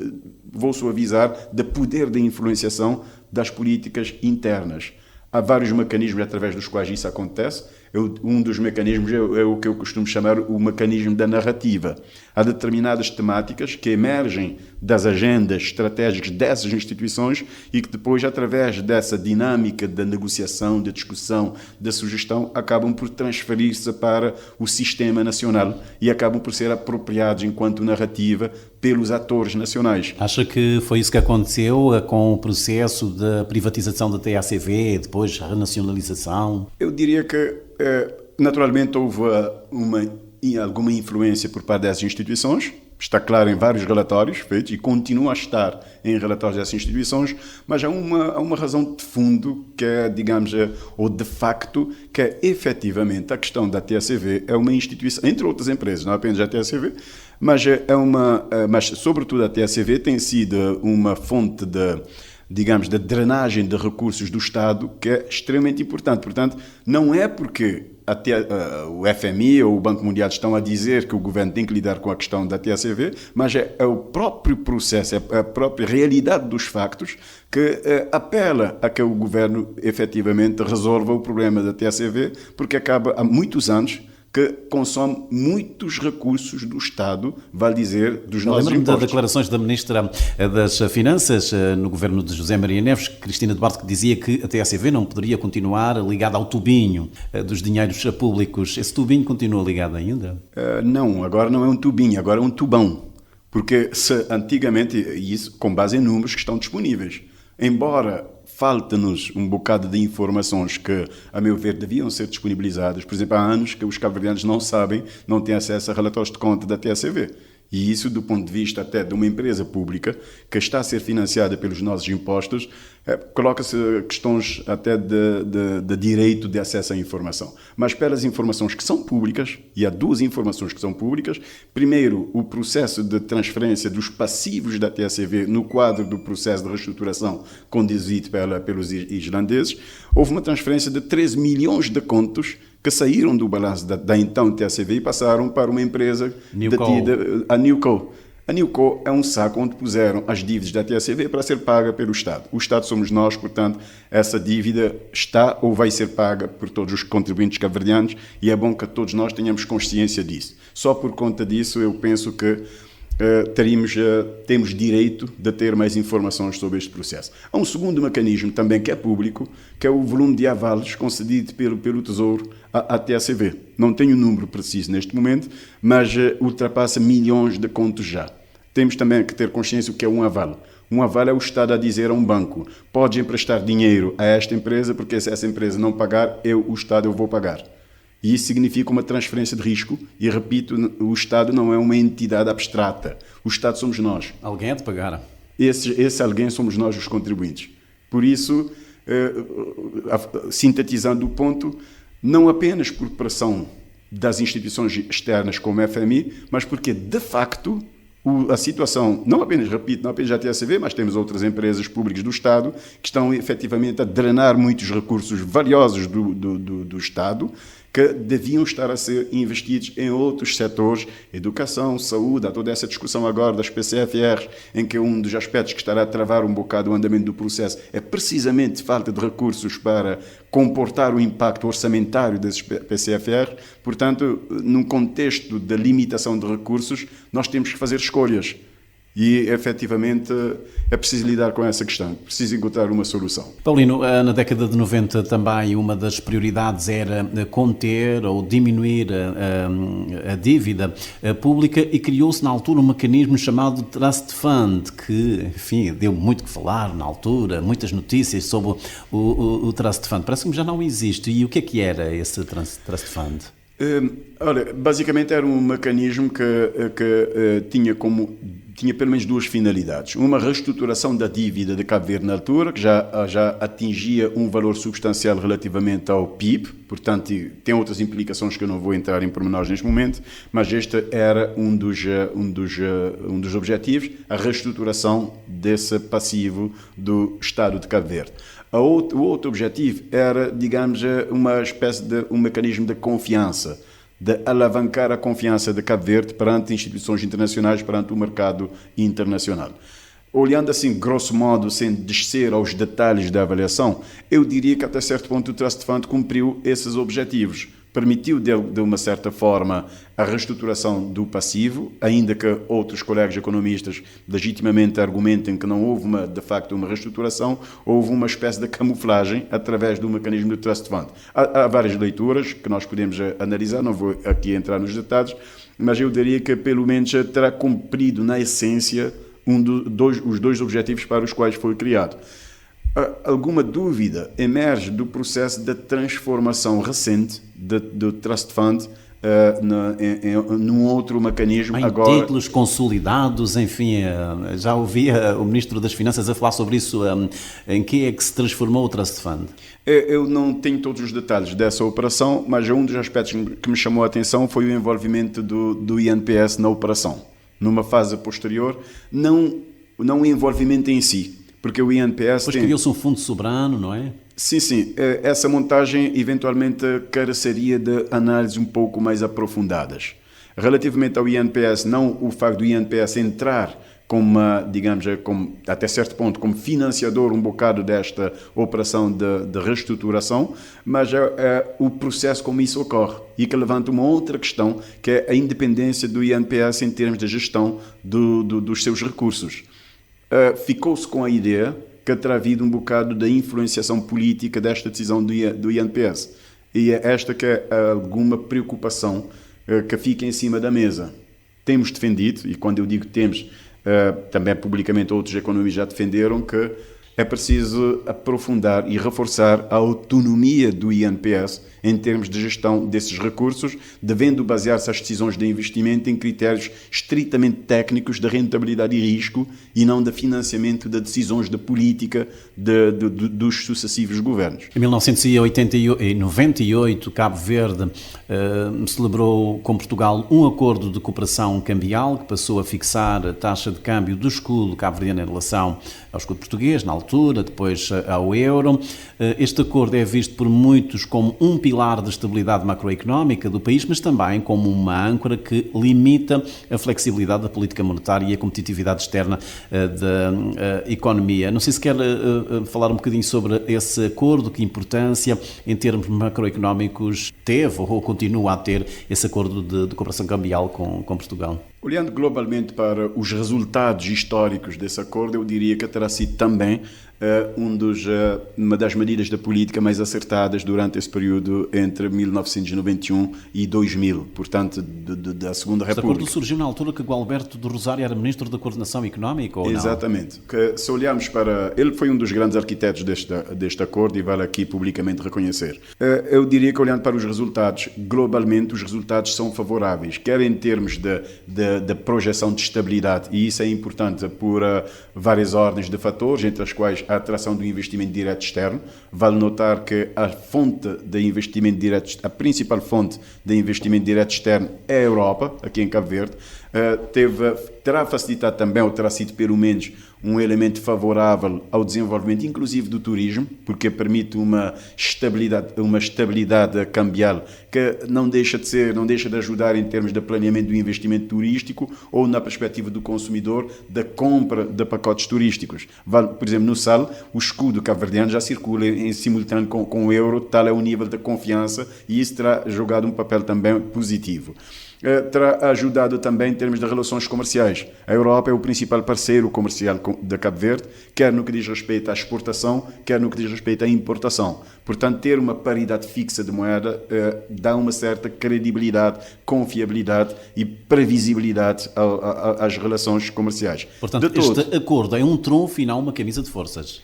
vou suavizar, de poder de influenciação das políticas internas. Há vários mecanismos através dos quais isso acontece. Um dos mecanismos é o que eu costumo chamar o mecanismo da narrativa. Há determinadas temáticas que emergem das agendas estratégicas dessas instituições e que depois, através dessa dinâmica da negociação, da discussão, da sugestão, acabam por transferir-se para o sistema nacional e acabam por ser apropriados enquanto narrativa pelos atores nacionais. Acha que foi isso que aconteceu com o processo de privatização da TACV, depois a renacionalização? Eu diria que naturalmente houve alguma influência por parte dessas instituições, está claro em vários relatórios feitos e continua a estar em relatórios dessas instituições, mas há uma razão de fundo que é, digamos, ou de facto, que é efetivamente a questão da TACV é uma instituição, entre outras empresas, não apenas a TACV, mas mas sobretudo a TACV tem sido uma fonte de drenagem de recursos do Estado que é extremamente importante. Portanto, não é porque o FMI ou o Banco Mundial estão a dizer que o governo tem que lidar com a questão da TACV, mas é o próprio processo, é a própria realidade dos factos que apela a que o governo efetivamente resolva o problema da TACV, porque acaba há muitos anos que consome muitos recursos do Estado, vale dizer, dos nossos impostos. Lembro-me de declarações da Ministra das Finanças no governo de José Maria Neves, Cristina de Barto, que dizia que a TACV não poderia continuar ligada ao tubinho dos dinheiros públicos. Esse tubinho continua ligado ainda? Não, agora não é um tubinho, agora é um tubão. Porque se antigamente, e isso com base em números que estão disponíveis, embora falta-nos um bocado de informações que, a meu ver, deviam ser disponibilizadas. Por exemplo, há anos que os cabo-verdianos não sabem, não têm acesso a relatórios de conta da TACV. E isso, do ponto de vista até de uma empresa pública que está a ser financiada pelos nossos impostos, coloca-se questões até de direito de acesso à informação. Mas pelas informações que são públicas, e há duas informações que são públicas, primeiro, o processo de transferência dos passivos da TACV no quadro do processo de reestruturação conduzido pelos islandeses, houve uma transferência de 13 milhões de contos que saíram do balanço da então TACV e passaram para uma empresa detida, a Newco. A Newco é um saco onde puseram as dívidas da TACV para ser paga pelo Estado. O Estado somos nós, portanto, essa dívida está ou vai ser paga por todos os contribuintes cabo-verdianos e é bom que todos nós tenhamos consciência disso. Só por conta disso eu penso que temos direito de ter mais informações sobre este processo. Há um segundo mecanismo também que é público, que é o volume de avalos concedido pelo Tesouro à TACV. Não tenho o número preciso neste momento, mas ultrapassa milhões de contos já. Temos também que ter consciência do que é um avalo. Um avalo é o Estado a dizer a um banco: pode emprestar dinheiro a esta empresa, porque se essa empresa não pagar, o Estado vou pagar. E isso significa uma transferência de risco. E, repito, o Estado não é uma entidade abstrata. O Estado somos nós. Alguém é de pagar. Esse alguém somos nós, os contribuintes. Por isso, sintetizando o ponto, não apenas por pressão das instituições externas como a FMI, mas porque, de facto, a situação, não apenas a TACV, mas temos outras empresas públicas do Estado que estão efetivamente a drenar muitos recursos valiosos do Estado que deviam estar a ser investidos em outros setores, educação, saúde. Há toda essa discussão agora das PCFRs, em que um dos aspectos que estará a travar um bocado o andamento do processo é precisamente falta de recursos para comportar o impacto orçamentário desses PCFRs. Portanto, num contexto de limitação de recursos, nós temos que fazer escolhas. E, efetivamente, é preciso lidar com essa questão, preciso encontrar uma solução. Paulino, na década de 90 também uma das prioridades era conter ou diminuir a dívida pública e criou-se na altura um mecanismo chamado Trust Fund, que, enfim, deu muito que falar na altura, muitas notícias sobre o Trust Fund. Parece que já não existe. E o que era esse Trust Fund? Olha, basicamente era um mecanismo que tinha pelo menos duas finalidades. Uma, reestruturação da dívida de Cabo Verde na altura, que já atingia um valor substancial relativamente ao PIB, portanto tem outras implicações que eu não vou entrar em pormenores neste momento, mas este era um dos objetivos, a reestruturação desse passivo do Estado de Cabo Verde. O outro objetivo era, digamos, uma espécie de um mecanismo de confiança, de alavancar a confiança de Cabo Verde perante instituições internacionais, perante o mercado internacional. Olhando assim, grosso modo, sem descer aos detalhes da avaliação, eu diria que até certo ponto o Trust Fund cumpriu esses objetivos. Permitiu, de uma certa forma, a reestruturação do passivo, ainda que outros colegas economistas legitimamente argumentem que não houve, de facto, uma reestruturação, houve uma espécie de camuflagem através do mecanismo do Trust Fund. Há várias leituras que nós podemos analisar, não vou aqui entrar nos detalhes, mas eu diria que, pelo menos, terá cumprido, na essência, os dois objetivos para os quais foi criado. Alguma dúvida emerge do processo de transformação recente do Trust Fund num outro mecanismo. Em agora, títulos consolidados, enfim, já ouvia o Ministro das Finanças a falar sobre isso. Em que é que se transformou o Trust Fund? Eu não tenho todos os detalhes dessa operação, mas um dos aspectos que me chamou a atenção foi o envolvimento do INPS na operação. Numa fase posterior, não o envolvimento em si, porque o INPS Depois criou-se um fundo soberano, não é? Sim. Essa montagem eventualmente careceria de análises um pouco mais aprofundadas. Relativamente ao INPS, não o facto do INPS entrar até certo ponto, como financiador um bocado desta operação de reestruturação, mas o processo como isso ocorre e que levanta uma outra questão, que é a independência do INPS em termos de gestão dos seus recursos. Ficou-se com a ideia que terá havido um bocado da influenciação política desta decisão do INPS. E é esta que é alguma preocupação que fica em cima da mesa. Temos defendido, e quando eu digo temos, também publicamente outros economistas já defenderam que é preciso aprofundar e reforçar a autonomia do INPS em termos de gestão desses recursos, devendo basear-se as decisões de investimento em critérios estritamente técnicos de rentabilidade e risco e não de financiamento de decisões de política dos sucessivos governos. Em 1998, Cabo Verde celebrou com Portugal um acordo de cooperação cambial que passou a fixar a taxa de câmbio do escudo cabo-verdiano em relação ao escudo português, na altura, depois ao euro. Este acordo é visto por muitos como um pilar de estabilidade macroeconómica do país, mas também como uma âncora que limita a flexibilidade da política monetária e a competitividade externa da economia. Não sei se quer falar um bocadinho sobre esse acordo, que importância em termos macroeconómicos teve ou continua a ter esse acordo de cooperação cambial com Portugal. Olhando globalmente para os resultados históricos desse acordo, eu diria que terá sido também uma das medidas da política mais acertadas durante esse período entre 1991 e 2000, portanto, da Segunda República. Este acordo surgiu na altura que Gualberto de Rosário era Ministro da Coordenação Económica, ou não? Exatamente. Se olharmos para... Ele foi um dos grandes arquitetos deste acordo e vale aqui publicamente reconhecer. Eu diria que, olhando para os resultados, globalmente os resultados são favoráveis, quer em termos de projeção de estabilidade, e isso é importante por várias ordens de fatores, entre as quais a atração do investimento direto externo. Vale notar que a principal fonte de investimento direto externo é a Europa, aqui em Cabo Verde. Terá facilitado também, ou terá sido pelo menos um elemento favorável ao desenvolvimento, inclusive do turismo, porque permite uma estabilidade cambial que não deixa de ajudar em termos de planeamento do investimento turístico ou na perspectiva do consumidor da compra de pacotes turísticos. Por exemplo, no SAL, o escudo cabo-verdiano já circula em simultâneo com o euro, tal é o nível de confiança, e isso terá jogado um papel também positivo. Terá ajudado também em termos de relações comerciais. A Europa é o principal parceiro comercial de Cabo Verde, quer no que diz respeito à exportação, quer no que diz respeito à importação. Portanto, ter uma paridade fixa de moeda dá uma certa credibilidade, confiabilidade e previsibilidade às relações comerciais. Portanto, este acordo é um trunfo e não uma camisa de forças.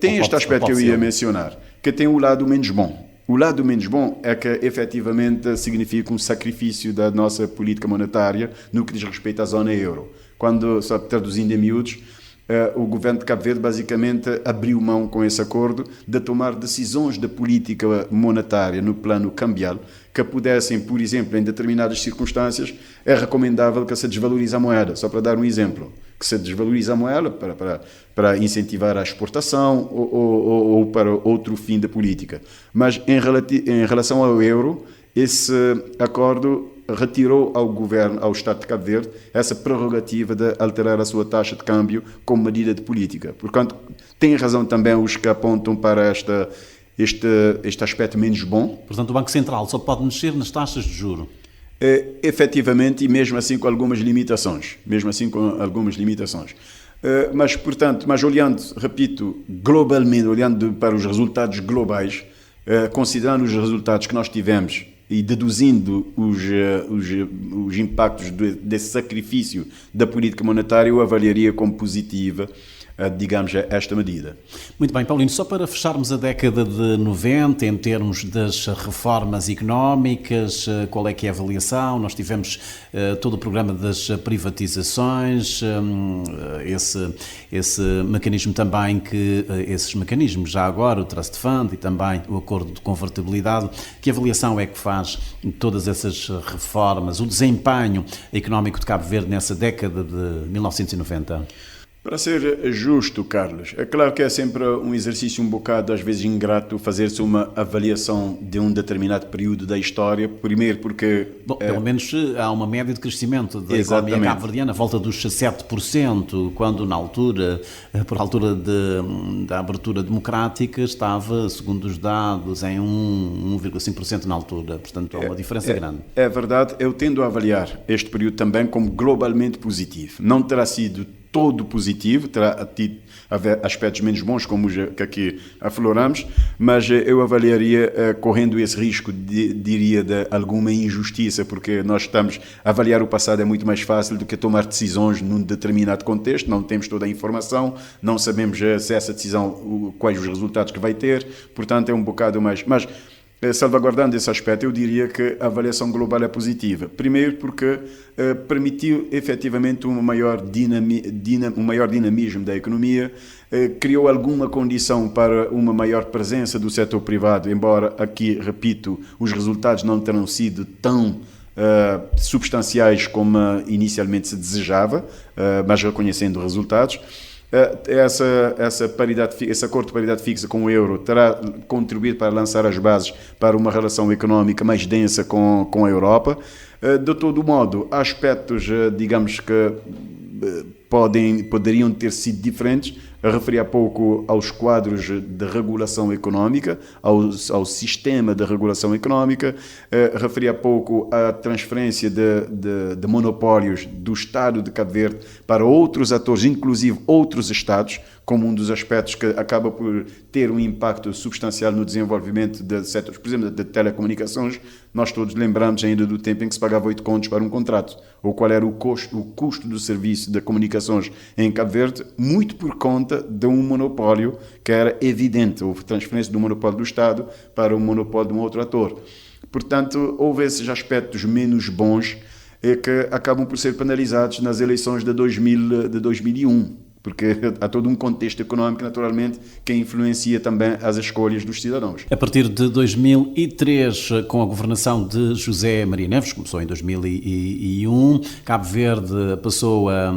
Tem este aspecto que eu ia mencionar, que tem o lado menos bom. O lado menos bom é que, efetivamente, significa um sacrifício da nossa política monetária no que diz respeito à zona euro. Quando, só traduzindo em miúdos, o governo de Cabo Verde basicamente abriu mão com esse acordo de tomar decisões de política monetária no plano cambial que pudessem, por exemplo, em determinadas circunstâncias, é recomendável que se desvalorize a moeda. Só para dar um exemplo, que se desvalorize a moeda para incentivar a exportação ou para outro fim da política. Mas em relação ao euro, esse acordo retirou ao governo, ao Estado de Cabo Verde, essa prerrogativa de alterar a sua taxa de câmbio como medida de política. Portanto, tem razão também os que apontam para este aspecto menos bom. Portanto, o Banco Central só pode mexer nas taxas de juros. Efetivamente, e mesmo assim com algumas limitações. Mas olhando, repito, globalmente, olhando para os resultados globais, considerando os resultados que nós tivemos e deduzindo os impactos desse sacrifício da política monetária, eu avaliaria como positiva, digamos, esta medida. Muito bem, Paulino, só para fecharmos a década de 90, em termos das reformas económicas, qual é que é a avaliação? Nós tivemos todo o programa das privatizações, esse mecanismo também esses mecanismos, já agora, o Trust Fund e também o acordo de convertibilidade. Que avaliação é que faz todas essas reformas, o desempenho económico de Cabo Verde nessa década de 1990? Para ser justo, Carlos, é claro que é sempre um exercício um bocado, às vezes, ingrato fazer-se uma avaliação de um determinado período da história. Primeiro porque... pelo menos há uma média de crescimento da economia cabo-verdiana, volta dos 7%, quando na altura, por altura da abertura democrática, estava, segundo os dados, em 1,5% na altura. Portanto, há uma diferença grande. É verdade, eu tendo a avaliar este período também como globalmente positivo. Não terá sido todo positivo, terá tido aspectos menos bons, como os que aqui afloramos, mas eu avaliaria, correndo esse risco, diria, de alguma injustiça, porque nós estamos a avaliar o passado é muito mais fácil do que tomar decisões num determinado contexto, não temos toda a informação, não sabemos se essa decisão, quais os resultados que vai ter, portanto é um bocado mais... Mas, salvaguardando esse aspecto, eu diria que a avaliação global é positiva. Primeiro porque permitiu efetivamente um maior dinamismo da economia, criou alguma condição para uma maior presença do setor privado, embora aqui, repito, os resultados não terão sido tão substanciais como inicialmente se desejava, mas reconhecendo resultados. Esse acordo de paridade fixa com o euro terá contribuído para lançar as bases para uma relação económica mais densa com a Europa. De todo modo, há aspectos, digamos que poderiam ter sido diferentes. Referi há pouco aos quadros de regulação económica, ao sistema de regulação económica, referi há pouco à transferência de monopólios do Estado de Cabo Verde para outros atores, inclusive outros Estados, como um dos aspectos que acaba por ter um impacto substancial no desenvolvimento de setores, por exemplo, de telecomunicações. Nós todos lembramos ainda do tempo em que se pagava 8 contos para um contrato, ou qual era o custo do serviço de comunicações em Cabo Verde, muito por conta de um monopólio que era evidente, houve transferência do monopólio do Estado para o monopólio de um outro ator. Portanto, houve esses aspectos menos bons que acabam por ser penalizados nas eleições de 2001. Porque há todo um contexto económico, naturalmente, que influencia também as escolhas dos cidadãos. A partir de 2003, com a governação de José Maria Neves, começou em 2001, Cabo Verde passou a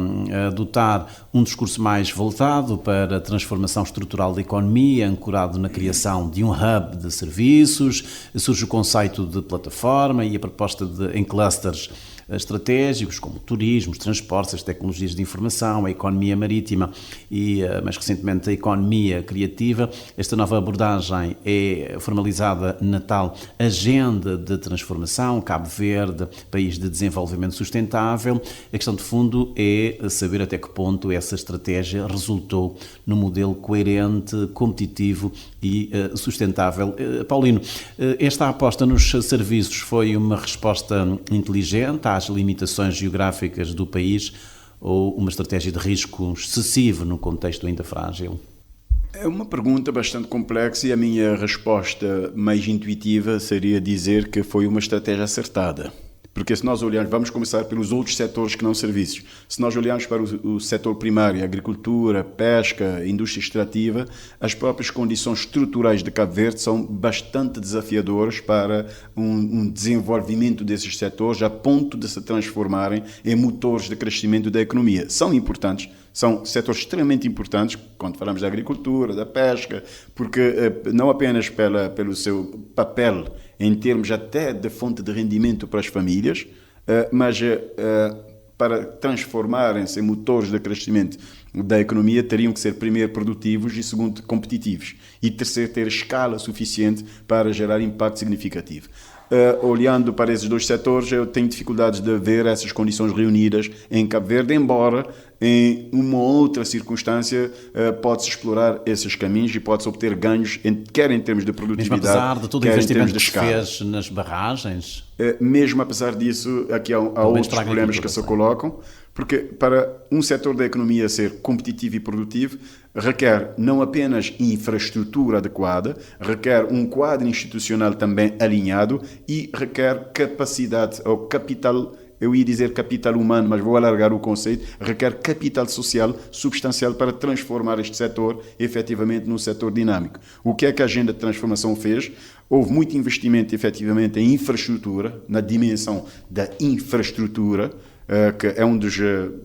adotar um discurso mais voltado para a transformação estrutural da economia, ancorado na criação de um hub de serviços, surge o conceito de plataforma e a proposta em clusters estratégicos como turismo, os transportes, as tecnologias de informação, a economia marítima e, mais recentemente, a economia criativa. Esta nova abordagem é formalizada na tal Agenda de Transformação, Cabo Verde, país de desenvolvimento sustentável. A questão de fundo é saber até que ponto essa estratégia resultou num modelo coerente, competitivo e sustentável. Paulino, esta aposta nos serviços foi uma resposta inteligente às limitações geográficas do país ou uma estratégia de risco excessivo no contexto ainda frágil? É uma pergunta bastante complexa e a minha resposta mais intuitiva seria dizer que foi uma estratégia acertada. Porque se nós olharmos, vamos começar pelos outros setores que não serviços. Se nós olharmos para o setor primário, agricultura, pesca, indústria extrativa, as próprias condições estruturais de Cabo Verde são bastante desafiadoras para um desenvolvimento desses setores a ponto de se transformarem em motores de crescimento da economia. São importantes, são setores extremamente importantes, quando falamos da agricultura, da pesca, porque não apenas pelo seu papel em termos até de fonte de rendimento para as famílias, mas para transformarem-se em motores de crescimento da economia teriam que ser, primeiro, produtivos e, segundo, competitivos. E, terceiro, ter escala suficiente para gerar impacto significativo. Olhando para esses dois setores, eu tenho dificuldades de ver essas condições reunidas em Cabo Verde, embora em uma outra circunstância pode-se explorar esses caminhos e pode-se obter ganhos, quer em termos de produtividade, mesmo apesar de todo o investimento que se fez nas barragens? Mesmo apesar disso, aqui há outros problemas que se colocam, porque para um setor da economia ser competitivo e produtivo, requer não apenas infraestrutura adequada, requer um quadro institucional também alinhado e requer capacidade ou capital. Eu ia dizer capital humano, mas vou alargar o conceito, requer capital social substancial para transformar este setor efetivamente num setor dinâmico. O que é que a agenda de transformação fez? Houve muito investimento efetivamente em infraestrutura, na dimensão da infraestrutura, que é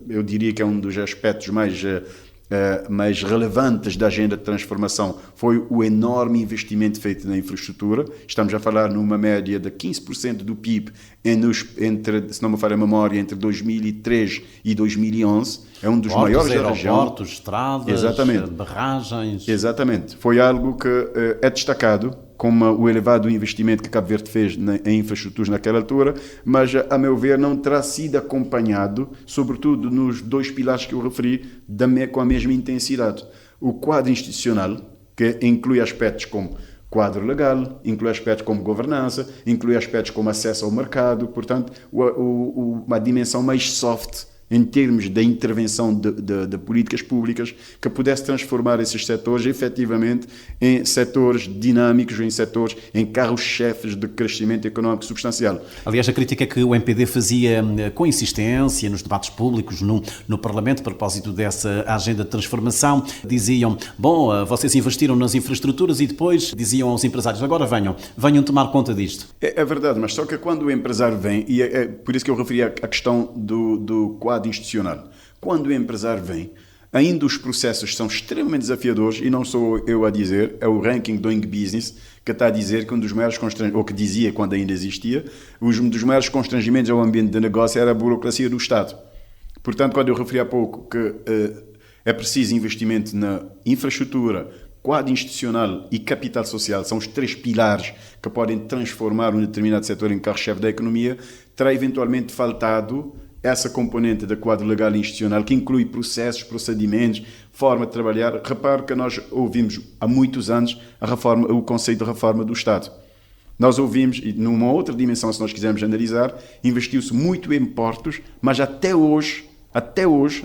eu diria que é um dos aspectos mais relevantes da agenda de transformação, foi o enorme investimento feito na infraestrutura. Estamos a falar numa média de 15% do PIB entre, se não me falha a memória, entre 2003 e 2011. É um dos maiores da região. Aeroportos, estradas, barragens. Exatamente. Foi algo que é destacado com o elevado investimento que Cabo Verde fez em infraestruturas naquela altura, mas, a meu ver, não terá sido acompanhado, sobretudo nos dois pilares que eu referi, com a mesma intensidade. O quadro institucional, que inclui aspectos como quadro legal, inclui aspectos como governança, inclui aspectos como acesso ao mercado, portanto, uma dimensão mais soft em termos da intervenção de políticas públicas que pudesse transformar esses setores efetivamente em setores dinâmicos, em carros-chefes de crescimento económico substancial. Aliás, a crítica que o MPD fazia com insistência nos debates públicos no Parlamento a propósito dessa agenda de transformação, diziam, bom, vocês investiram nas infraestruturas e depois diziam aos empresários, agora venham tomar conta disto. É verdade, mas só que quando o empresário vem, e é por isso que eu referi à questão do quadro institucional. Quando o empresário vem, ainda os processos são extremamente desafiadores e não sou eu a dizer, é o ranking Doing Business que está a dizer que um dos maiores constrangimentos, ou que dizia quando ainda existia, um dos maiores constrangimentos ao ambiente de negócio era a burocracia do Estado. Portanto, quando eu referi há pouco que é preciso investimento na infraestrutura, quadro institucional e capital social, são os três pilares que podem transformar um determinado setor em carro-chefe da economia, terá eventualmente faltado essa componente da quadro legal e institucional, que inclui processos, procedimentos, forma de trabalhar. Repare que nós ouvimos há muitos anos o conceito de reforma do Estado. Nós ouvimos, e numa outra dimensão, se nós quisermos analisar, investiu-se muito em portos, mas até hoje,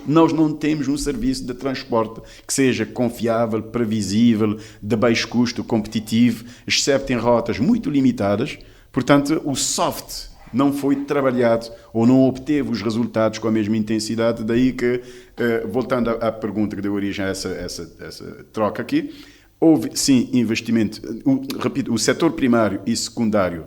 nós não temos um serviço de transporte que seja confiável, previsível, de baixo custo, competitivo, exceto em rotas muito limitadas. Portanto, o soft não foi trabalhado ou não obteve os resultados com a mesma intensidade. Daí que, voltando à pergunta que deu origem a essa troca aqui, houve sim investimento. Repito, o setor primário e secundário.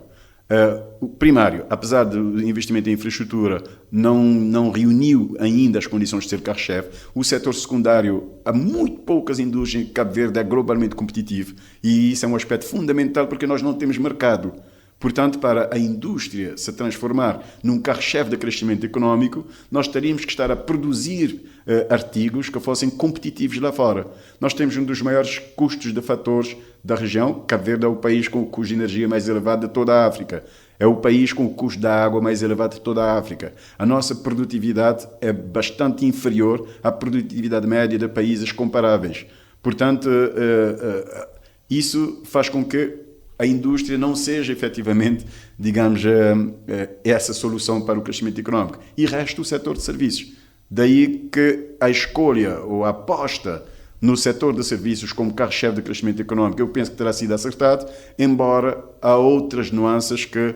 O primário, apesar do investimento em infraestrutura, não reuniu ainda as condições de ser carro-chefe. O setor secundário, há muito poucas indústrias em Cabo Verde, é globalmente competitivo. E isso é um aspecto fundamental porque nós não temos mercado. Portanto, para a indústria se transformar num carro-chefe de crescimento económico, nós teríamos que estar a produzir artigos que fossem competitivos lá fora. Nós temos um dos maiores custos de fatores da região. Cabo Verde é o país com o custo de energia mais elevado de toda a África. É o país com o custo da água mais elevado de toda a África. A nossa produtividade é bastante inferior à produtividade média de países comparáveis. Portanto, isso faz com que a indústria não seja efetivamente, digamos, essa solução para o crescimento económico. E resta o setor de serviços. Daí que a escolha ou a aposta no setor de serviços como carro-chefe de crescimento económico, eu penso que terá sido acertado, embora há outras nuances que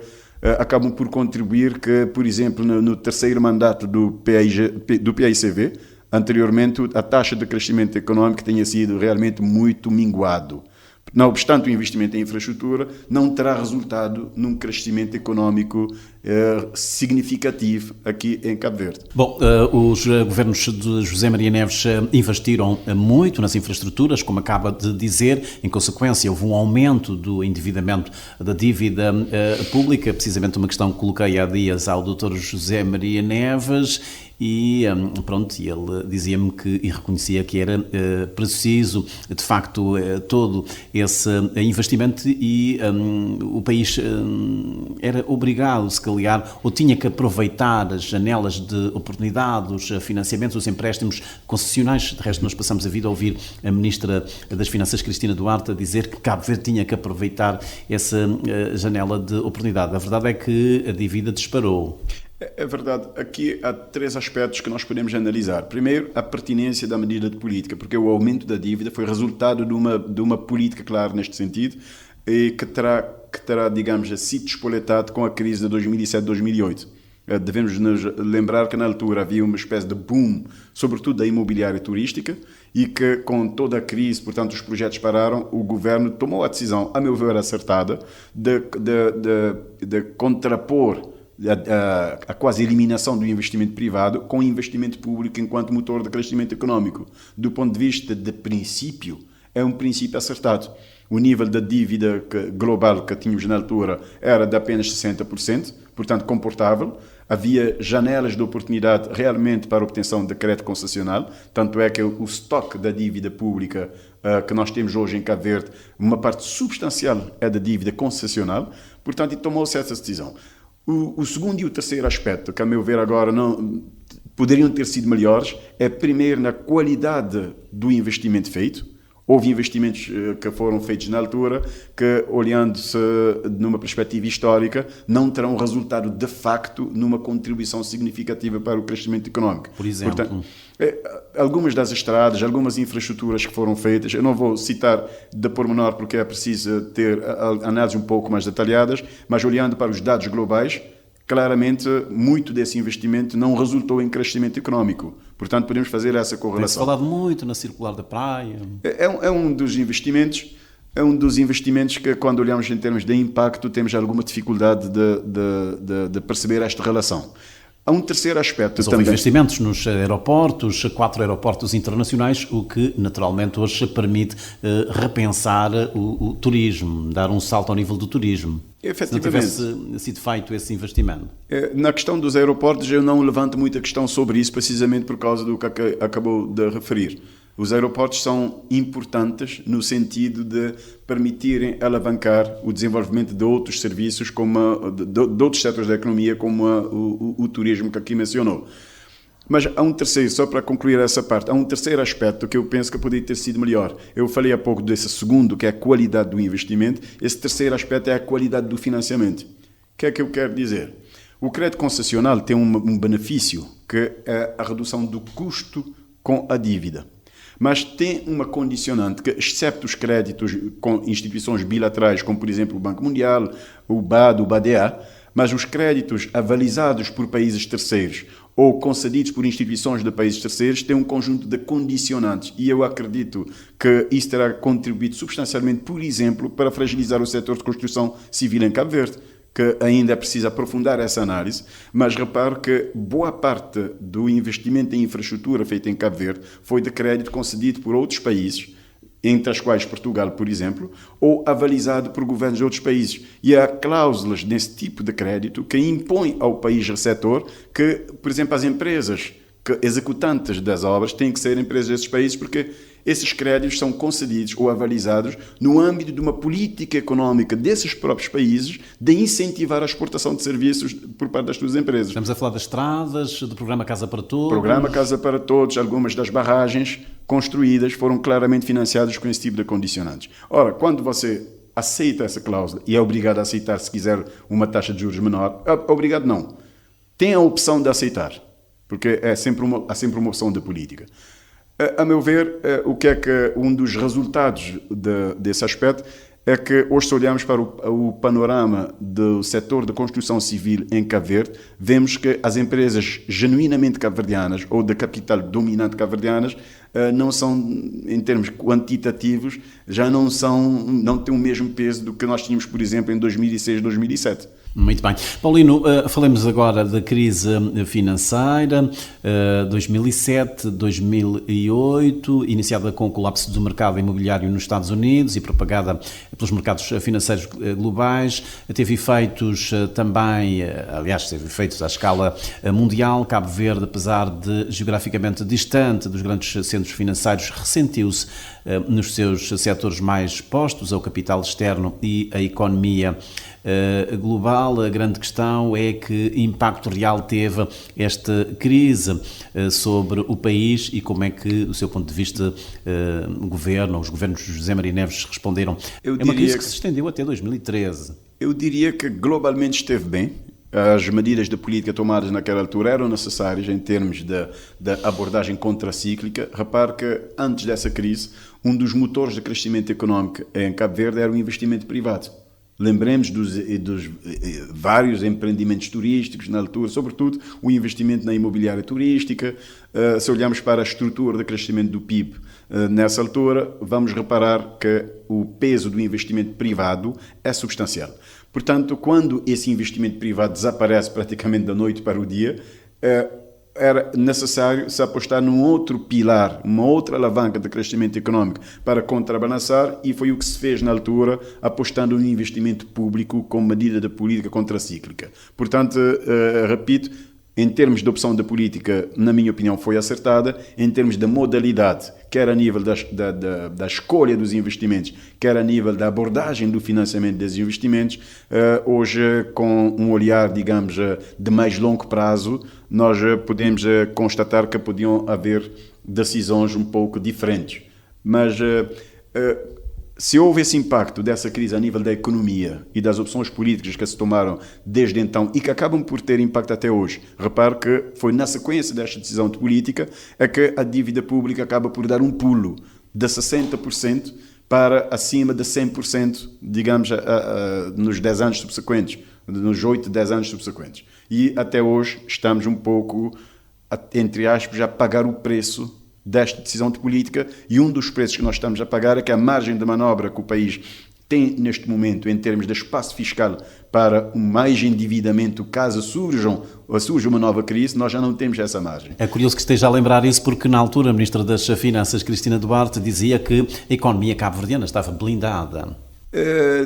acabam por contribuir, que, por exemplo, no terceiro mandato do PAICV, anteriormente, a taxa de crescimento económico tenha sido realmente muito minguado. Não obstante o investimento em infraestrutura, não terá resultado num crescimento económico significativo aqui em Cabo Verde. Bom, os governos de José Maria Neves investiram muito nas infraestruturas, como acaba de dizer. Em consequência, houve um aumento do endividamento da dívida pública, precisamente uma questão que coloquei há dias ao Dr. José Maria Neves. E pronto, ele dizia-me que e reconhecia que era preciso, de facto, todo esse investimento e o país era obrigado, se calhar, ou tinha que aproveitar as janelas de oportunidade, os financiamentos, os empréstimos concessionais. De resto, nós passamos a vida a ouvir a Ministra das Finanças, Cristina Duarte, a dizer que Cabo Verde tinha que aproveitar essa janela de oportunidade. A verdade é que a dívida disparou. É verdade. Aqui há três aspectos que nós podemos analisar. Primeiro, a pertinência da medida de política, porque o aumento da dívida foi resultado de uma política clara neste sentido e que terá, digamos, sido despoletado com a crise de 2007-2008. Devemos nos lembrar que na altura havia uma espécie de boom, sobretudo da imobiliária turística, e que com toda a crise, portanto, os projetos pararam, o governo tomou a decisão, a meu ver, acertada, de contrapor a quase eliminação do investimento privado com o investimento público enquanto motor de crescimento económico. Do ponto de vista de princípio, é um princípio acertado. O nível da dívida global que tínhamos na altura era de apenas 60%, portanto comportável. havia janelas de oportunidade realmente para a obtenção de crédito concessional, tanto é que o estoque da dívida pública que nós temos hoje em Cabo Verde, uma parte substancial é da dívida concessional, portanto, tomou-se essa decisão. O segundo e o terceiro aspecto, que a meu ver agora não poderiam ter sido melhores, é primeiro na qualidade do investimento feito. Houve investimentos que foram feitos na altura que, olhando-se numa perspectiva histórica, não terão resultado de facto numa contribuição significativa para o crescimento económico. Por exemplo? Portanto, algumas das estradas, algumas infraestruturas que foram feitas, eu não vou citar de pormenor porque é preciso ter análises um pouco mais detalhadas, mas olhando para os dados globais, claramente, muito desse investimento não resultou em crescimento económico. Portanto, podemos fazer essa correlação. Tem-se falado muito na circular da praia. É um dos investimentos que, quando olhamos em termos de impacto, temos alguma dificuldade de perceber esta relação. Há um terceiro aspecto Mas também. houve investimentos nos aeroportos, 4 aeroportos internacionais, o que naturalmente hoje permite repensar o turismo, dar um salto ao nível do turismo. Efetivamente. Se não tivesse sido feito esse investimento. Na questão dos aeroportos, eu não levanto muita questão sobre isso, precisamente por causa do que acabou de referir. Os aeroportos são importantes no sentido de permitirem alavancar o desenvolvimento de outros serviços, de outros setores da economia, como o turismo que aqui mencionou. Mas há um terceiro, só para concluir essa parte, há um terceiro aspecto que eu penso que poderia ter sido melhor. Eu falei há pouco desse segundo, que é a qualidade do investimento. Esse terceiro aspecto é a qualidade do financiamento. O que é que eu quero dizer? O crédito concessional tem um benefício, que é a redução do custo com a dívida. Mas tem uma condicionante que, excepto os créditos com instituições bilaterais, como por exemplo o Banco Mundial, o BAD, o BADA, mas os créditos avalizados por países terceiros ou concedidos por instituições de países terceiros têm um conjunto de condicionantes e eu acredito que isso terá contribuído substancialmente, por exemplo, para fragilizar o setor de construção civil em Cabo Verde, que ainda é preciso aprofundar essa análise, mas reparo que boa parte do investimento em infraestrutura feito em Cabo Verde foi de crédito concedido por outros países, entre as quais Portugal, por exemplo, ou avalizado por governos de outros países. E há cláusulas nesse tipo de crédito que impõem ao país receptor que, por exemplo, as empresas executantes das obras têm que ser empresas desses países porque esses créditos são concedidos ou avalizados no âmbito de uma política económica desses próprios países de incentivar a exportação de serviços por parte das suas empresas. Estamos a falar das estradas, do programa Casa para Todos. Programa Casa para Todos, algumas das barragens construídas foram claramente financiadas com esse tipo de condicionantes. Ora, quando você aceita essa cláusula e é obrigado a aceitar se quiser uma taxa de juros menor, obrigado não. Tem a opção de aceitar, porque há sempre uma opção de política. A meu ver, o que é que um dos resultados desse aspecto é que hoje, se olharmos para o panorama do setor da construção civil em Cabo Verde, vemos que as empresas genuinamente cabo-verdianas ou da capital dominante cabo-verdianas não são, em termos quantitativos, não têm o mesmo peso do que nós tínhamos, por exemplo, em 2006, 2007. Muito bem. Paulino, falemos agora da crise financeira, 2007, 2008, iniciada com o colapso do mercado imobiliário nos Estados Unidos e propagada pelos mercados financeiros globais. Teve efeitos também, aliás, teve efeitos à escala mundial. Cabo Verde, apesar de geograficamente distante dos grandes centros financeiros, ressentiu-se nos seus setores mais expostos ao capital externo e à economia global. A grande questão é que impacto real teve esta crise sobre o país e como é que, do seu ponto de vista, o governo, os governos de José Maria Neves responderam. É uma crise que se estendeu até 2013. Eu diria que globalmente esteve bem. As medidas de política tomadas naquela altura eram necessárias em termos da abordagem contracíclica. Repare que, antes dessa crise, um dos motores de crescimento económico em Cabo Verde era o investimento privado. Lembremos dos vários empreendimentos turísticos na altura, sobretudo o investimento na imobiliária turística. Se olharmos para a estrutura de crescimento do PIB nessa altura, vamos reparar que o peso do investimento privado é substancial. Portanto, quando esse investimento privado desaparece praticamente da noite para o dia, era necessário se apostar num outro pilar, uma outra alavanca de crescimento econômico para contrabalançar, e foi o que se fez na altura, apostando no investimento público como medida de política contracíclica. Portanto, repito, em termos de opção da política, na minha opinião, foi acertada. Em termos da modalidade, quer a nível da escolha dos investimentos, quer a nível da abordagem do financiamento desses investimentos, hoje, com um olhar, digamos, de mais longo prazo, nós podemos constatar que podiam haver decisões um pouco diferentes. Mas se houve esse impacto dessa crise a nível da economia e das opções políticas que se tomaram desde então e que acabam por ter impacto até hoje, repare que foi na sequência desta decisão de política é que a dívida pública acaba por dar um pulo de 60% para acima de 100%, digamos, nos 10 anos subsequentes, nos 8, 10 anos subsequentes. E até hoje estamos um pouco, entre aspas, a pagar o preço desta decisão de política, e um dos preços que nós estamos a pagar é que a margem de manobra que o país tem neste momento em termos de espaço fiscal para um mais endividamento caso surja uma nova crise, nós já não temos essa margem. É curioso que esteja a lembrar isso porque na altura a Ministra das Finanças, Cristina Duarte, dizia que a economia cabo-verdiana estava blindada.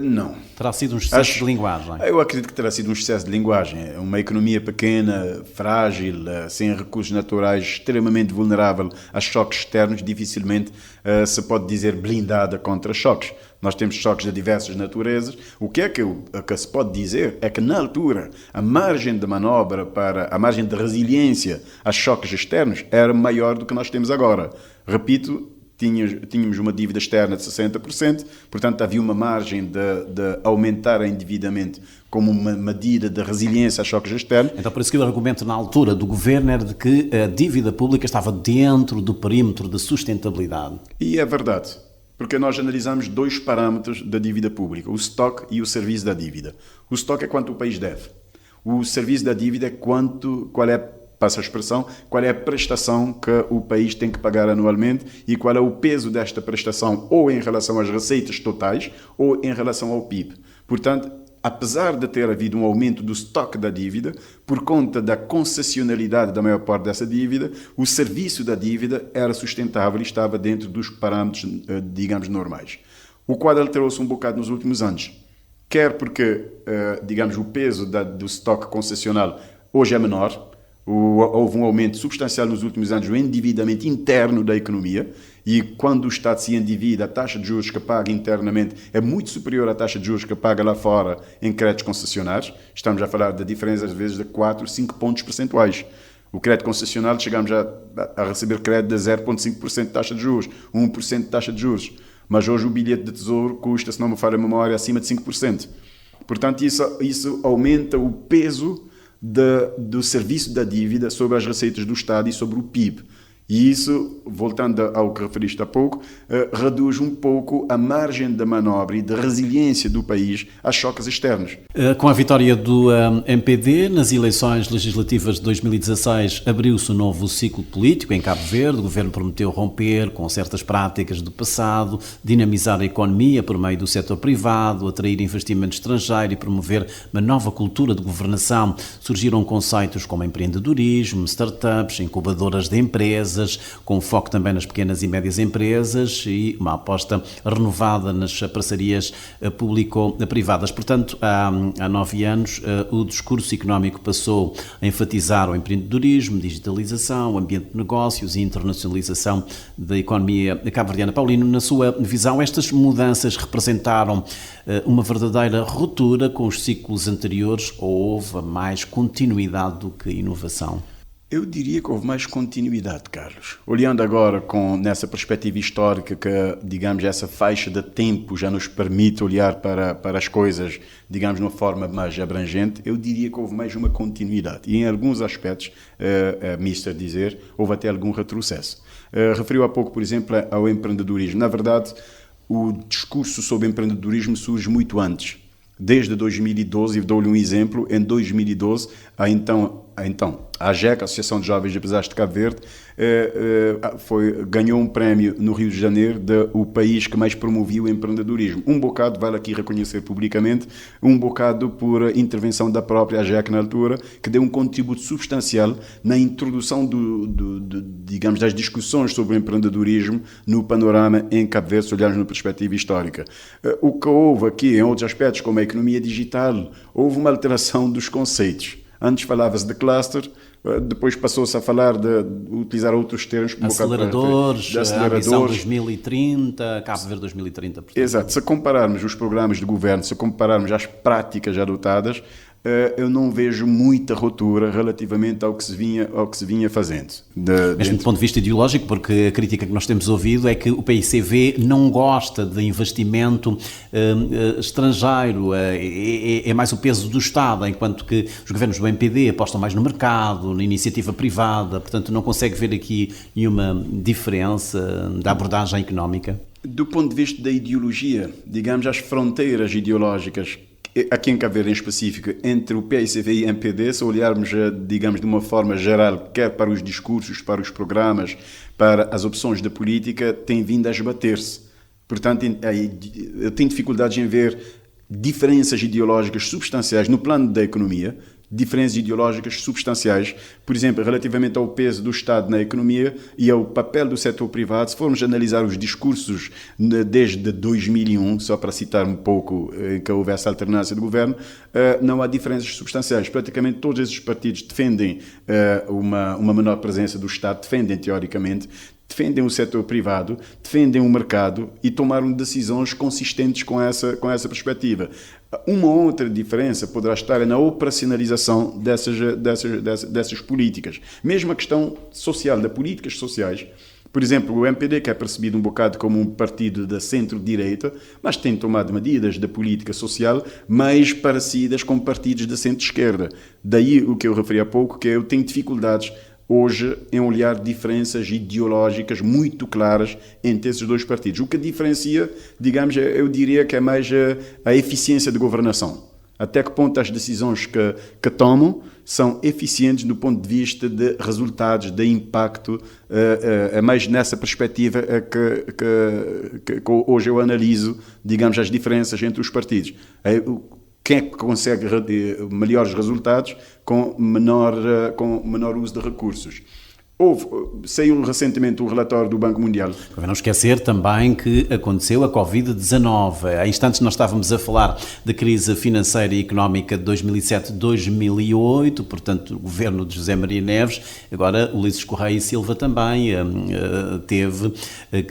Não. Terá sido um excesso de linguagem? Eu acredito que terá sido um excesso de linguagem. Uma economia pequena, frágil, sem recursos naturais, extremamente vulnerável a choques externos, dificilmente se pode dizer blindada contra choques. Nós temos choques de diversas naturezas. O que se pode dizer é que, na altura, a margem de manobra, a margem de resiliência a choques externos era maior do que nós temos agora. Repito, tínhamos uma dívida externa de 60%, portanto havia uma margem de aumentar o endividamento como uma medida de resiliência a choques externos. Então por isso que o argumento na altura do governo era de que a dívida pública estava dentro do perímetro de sustentabilidade. E é verdade, porque nós analisamos dois parâmetros da dívida pública, o estoque e o serviço da dívida. O estoque é quanto o país deve. O serviço da dívida é qual é, passa a expressão, qual é a prestação que o país tem que pagar anualmente e qual é o peso desta prestação, ou em relação às receitas totais ou em relação ao PIB. Portanto, apesar de ter havido um aumento do estoque da dívida, por conta da concessionalidade da maior parte dessa dívida, o serviço da dívida era sustentável e estava dentro dos parâmetros, digamos, normais. O quadro alterou-se um bocado nos últimos anos, quer porque, digamos, o peso do estoque concessional hoje é menor. Houve um aumento substancial nos últimos anos do endividamento interno da economia, e quando o Estado se endivida, a taxa de juros que paga internamente é muito superior à taxa de juros que paga lá fora em créditos concessionários. Estamos a falar de diferenças, às vezes, de 4, 5 pontos percentuais. O crédito concessionário, chegamos a receber crédito de 0,5% de taxa de juros, 1% de taxa de juros. Mas hoje o bilhete de tesouro custa, se não me falha a memória, acima de 5%. Portanto, isso aumenta o peso do serviço da dívida sobre as receitas do Estado e sobre o PIB. E isso, voltando ao que referiste há pouco, reduz um pouco a margem de manobra e de resiliência do país a choques externos. Com a vitória do MPD nas eleições legislativas de 2016, abriu-se um novo ciclo político em Cabo Verde. O governo prometeu romper com certas práticas do passado, dinamizar a economia por meio do setor privado, atrair investimento estrangeiro e promover uma nova cultura de governação. Surgiram conceitos como empreendedorismo, startups, incubadoras de empresas, com foco também nas pequenas e médias empresas, e uma aposta renovada nas parcerias público-privadas. Portanto, há 9 anos, o discurso económico passou a enfatizar o empreendedorismo, digitalização, ambiente de negócios e internacionalização da economia cabo-verdiana. Paulino, na sua visão, estas mudanças representaram uma verdadeira ruptura com os ciclos anteriores, ou houve mais continuidade do que inovação? Eu diria que houve mais continuidade, Carlos. Olhando agora nessa perspectiva histórica que, digamos, essa faixa de tempo já nos permite olhar para as coisas, digamos, de uma forma mais abrangente, eu diria que houve mais uma continuidade. E em alguns aspectos, mister dizer, houve até algum retrocesso. Referiu há pouco, por exemplo, ao empreendedorismo. Na verdade, o discurso sobre empreendedorismo surge muito antes. Desde 2012, e dou-lhe um exemplo, em 2012, a então Então, a AGEC, a Associação de Jovens Empresários de Cabo Verde, ganhou um prémio no Rio de Janeiro o país que mais promovia o empreendedorismo. Um bocado, vale aqui reconhecer publicamente, um bocado por intervenção da própria AGEC na altura, que deu um contributo substancial na introdução digamos, das discussões sobre o empreendedorismo no panorama em Cabo Verde, se olharmos na perspectiva histórica. O que houve aqui, em outros aspectos, como a economia digital, houve uma alteração dos conceitos. Antes falava-se de cluster, depois passou-se a falar utilizar outros termos. Aceleradores, a Visão 2030, Cabo Verde 2030. Portanto. Exato. Se compararmos os programas de governo, se compararmos as práticas adotadas, eu não vejo muita ruptura relativamente ao que se vinha fazendo. Mesmo do ponto de vista ideológico, porque a crítica que nós temos ouvido é que o PICV não gosta de investimento estrangeiro, é mais o peso do Estado, enquanto que os governos do MPD apostam mais no mercado, na iniciativa privada, portanto não consegue ver aqui nenhuma diferença da abordagem económica? Do ponto de vista da ideologia, digamos, as fronteiras ideológicas aqui em Cabo Verde em específico, entre o PICV e o MPD, se olharmos, digamos, de uma forma geral, quer para os discursos, para os programas, para as opções da política, tem vindo a esbater-se. Portanto, eu tenho dificuldades em ver diferenças ideológicas substanciais no plano da economia, diferenças ideológicas substanciais, por exemplo, relativamente ao peso do Estado na economia e ao papel do setor privado. Se formos analisar os discursos desde 2001, só para citar um pouco em que houve essa alternância de governo, não há diferenças substanciais. Praticamente todos esses partidos defendem uma menor presença do Estado, defendem teoricamente, defendem o setor privado, defendem o mercado e tomaram decisões consistentes com essa perspectiva. Uma outra diferença poderá estar na operacionalização dessas políticas. Mesmo a questão social, das políticas sociais. Por exemplo, o MPD, que é percebido um bocado como um partido da centro-direita, mas tem tomado medidas da política social mais parecidas com partidos da centro-esquerda. Daí o que eu referi há pouco, que eu tenho dificuldades hoje em olhar diferenças ideológicas muito claras entre esses dois partidos. O que diferencia, digamos, eu diria que é mais a eficiência de governação. Até que ponto as decisões que tomam são eficientes do ponto de vista de resultados, de impacto. É mais nessa perspectiva que hoje eu analiso, digamos, as diferenças entre os partidos. Quem é que consegue melhores resultados com menor uso de recursos? Saiu recentemente o relatório do Banco Mundial. Para não esquecer também que aconteceu a Covid-19. Há instantes nós estávamos a falar da crise financeira e económica de 2007-2008, portanto o governo de José Maria Neves. Agora Ulisses Correia e Silva também teve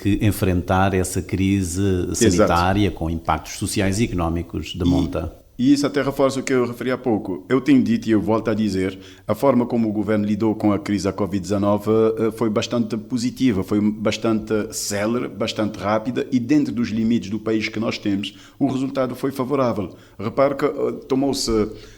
que enfrentar essa crise sanitária. Exato. Com impactos sociais e económicos de monta. E isso até reforça o que eu referi há pouco. Eu tenho dito e eu volto a dizer, a forma como o governo lidou com a crise da Covid-19 foi bastante positiva, foi bastante célere, bastante rápida e dentro dos limites do país que nós temos, o resultado foi favorável. Repare que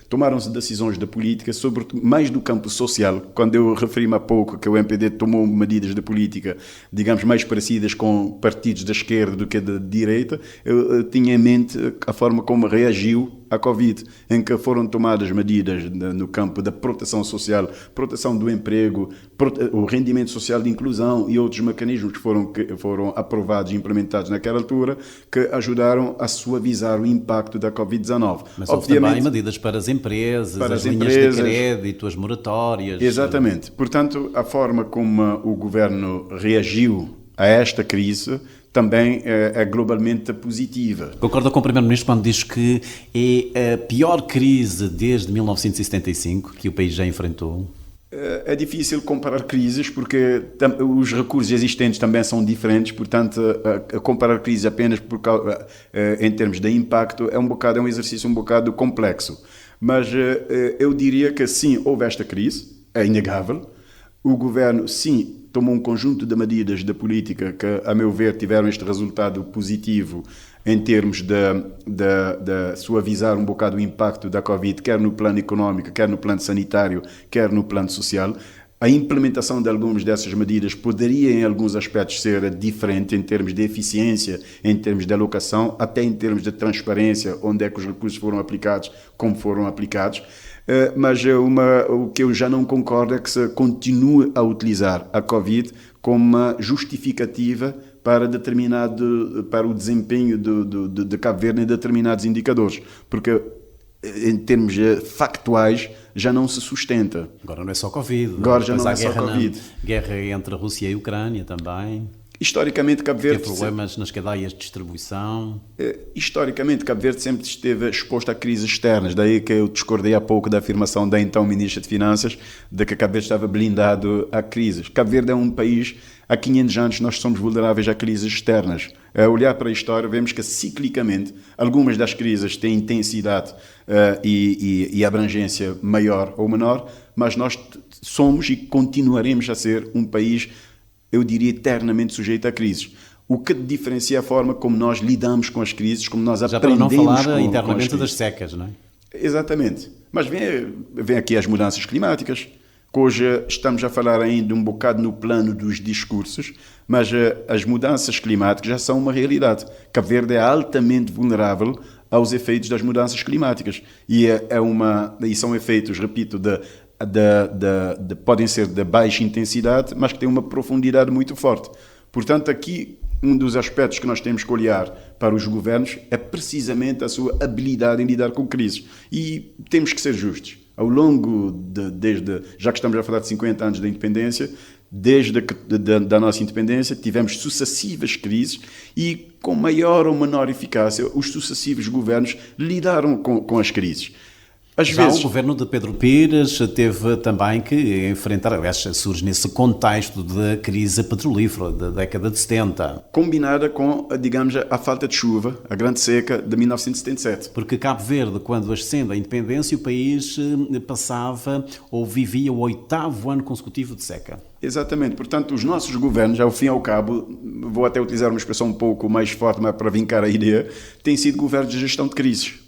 tomaram-se decisões da política, sobretudo mais do campo social. Quando eu referi-me há pouco que o MPD tomou medidas de política, digamos, mais parecidas com partidos da esquerda do que da direita, eu tinha em mente a forma como reagiu à Covid, em que foram tomadas medidas no campo da proteção social, proteção do emprego, o rendimento social de inclusão e outros mecanismos que foram aprovados e implementados naquela altura, que ajudaram a suavizar o impacto da Covid-19. Mas houve também medidas para as empresas, as linhas de crédito, as moratórias. Exatamente. Portanto, a forma como o governo reagiu a esta crise também é globalmente positiva. Concorda com o Primeiro-Ministro quando diz que é a pior crise desde 1975 que o país já enfrentou? É difícil comparar crises porque os recursos existentes também são diferentes, portanto, comparar crises apenas em termos de impacto é um exercício um bocado complexo. Mas eu diria que sim, houve esta crise, é inegável. O governo, sim, tomou um conjunto de medidas da política que, a meu ver, tiveram este resultado positivo em termos de suavizar um bocado o impacto da Covid, quer no plano económico, quer no plano sanitário, quer no plano social. A implementação de algumas dessas medidas poderia, em alguns aspectos, ser diferente em termos de eficiência, em termos de alocação, até em termos de transparência, onde é que os recursos foram aplicados, como foram aplicados. Mas o que eu já não concordo é que se continue a utilizar a Covid como uma justificativa para o desempenho de Cabo Verde em determinados indicadores, porque em termos factuais já não se sustenta. Agora não é só Covid. Agora já não é só Covid. Guerra entre a Rússia e a Ucrânia também. Historicamente, Cabo Verde... Tem problemas nas cadeias de distribuição. Historicamente, Cabo Verde sempre esteve exposto a crises externas. Daí que eu discordei há pouco da afirmação da então Ministra de Finanças de que Cabo Verde estava blindado a crises. Cabo Verde é um país, há 500 anos nós somos vulneráveis a crises externas. A olhar para a história, vemos que ciclicamente algumas das crises têm intensidade e abrangência maior ou menor, mas nós somos e continuaremos a ser um país, eu diria, eternamente sujeito a crises. O que diferencia a forma como nós lidamos com as crises, como nós aprendemos com as crises. Já para não falar internamente das secas, não é? Exatamente. Mas vem aqui as mudanças climáticas, que hoje estamos a falar ainda um bocado no plano dos discursos, mas as mudanças climáticas já são uma realidade. Cabo Verde é altamente vulnerável aos efeitos das mudanças climáticas. E são efeitos, repito, podem ser de baixa intensidade, mas que têm uma profundidade muito forte. Portanto, aqui, um dos aspectos que nós temos que olhar para os governos é precisamente a sua habilidade em lidar com crises. E temos que ser justos. Ao longo já que estamos a falar de 50 anos da independência, desde da nossa independência, tivemos sucessivas crises e, com maior ou menor eficácia, os sucessivos governos lidaram com as crises. O governo de Pedro Pires teve também que enfrentar, aliás, surge nesse contexto da crise petrolífera da década de 70. Combinada com, digamos, a falta de chuva, a grande seca de 1977. Porque Cabo Verde, quando ascende à independência, o país passava ou vivia o 8º ano consecutivo de seca. Exatamente. Portanto, os nossos governos, ao fim e ao cabo, vou até utilizar uma expressão um pouco mais forte mas para vincar a ideia, têm sido governos de gestão de crises.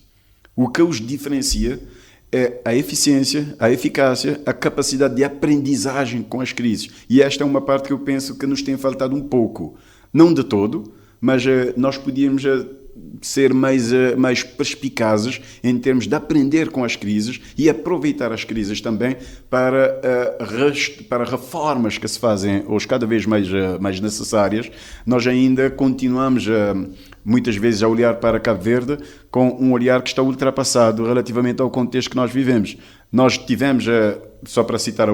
O que os diferencia é a eficiência, a eficácia, a capacidade de aprendizagem com as crises. E esta é uma parte que eu penso que nos tem faltado um pouco. Não de todo, mas nós podíamos ser mais perspicazes em termos de aprender com as crises e aproveitar as crises também para reformas que se fazem hoje cada vez mais necessárias. Nós ainda continuamos muitas vezes a olhar para Cabo Verde com um olhar que está ultrapassado relativamente ao contexto que nós vivemos. Nós tivemos, só para citar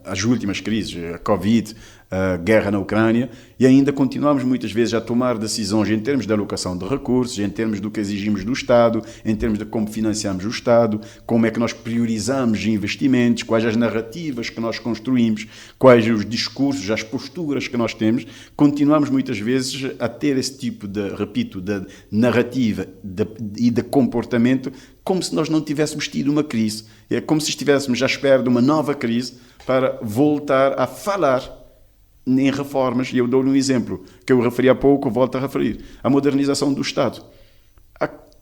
as últimas crises, a Covid, a guerra na Ucrânia, e ainda continuamos muitas vezes a tomar decisões em termos de alocação de recursos, em termos do que exigimos do Estado, em termos de como financiamos o Estado, como é que nós priorizamos investimentos, quais as narrativas que nós construímos, quais os discursos, as posturas que nós temos. Continuamos muitas vezes a ter esse tipo de narrativa e de comportamento como se nós não tivéssemos tido uma crise. É como se estivéssemos à espera de uma nova crise para voltar a falar em reformas. E eu dou-lhe um exemplo que eu referi há pouco, volto a referir. A modernização do Estado.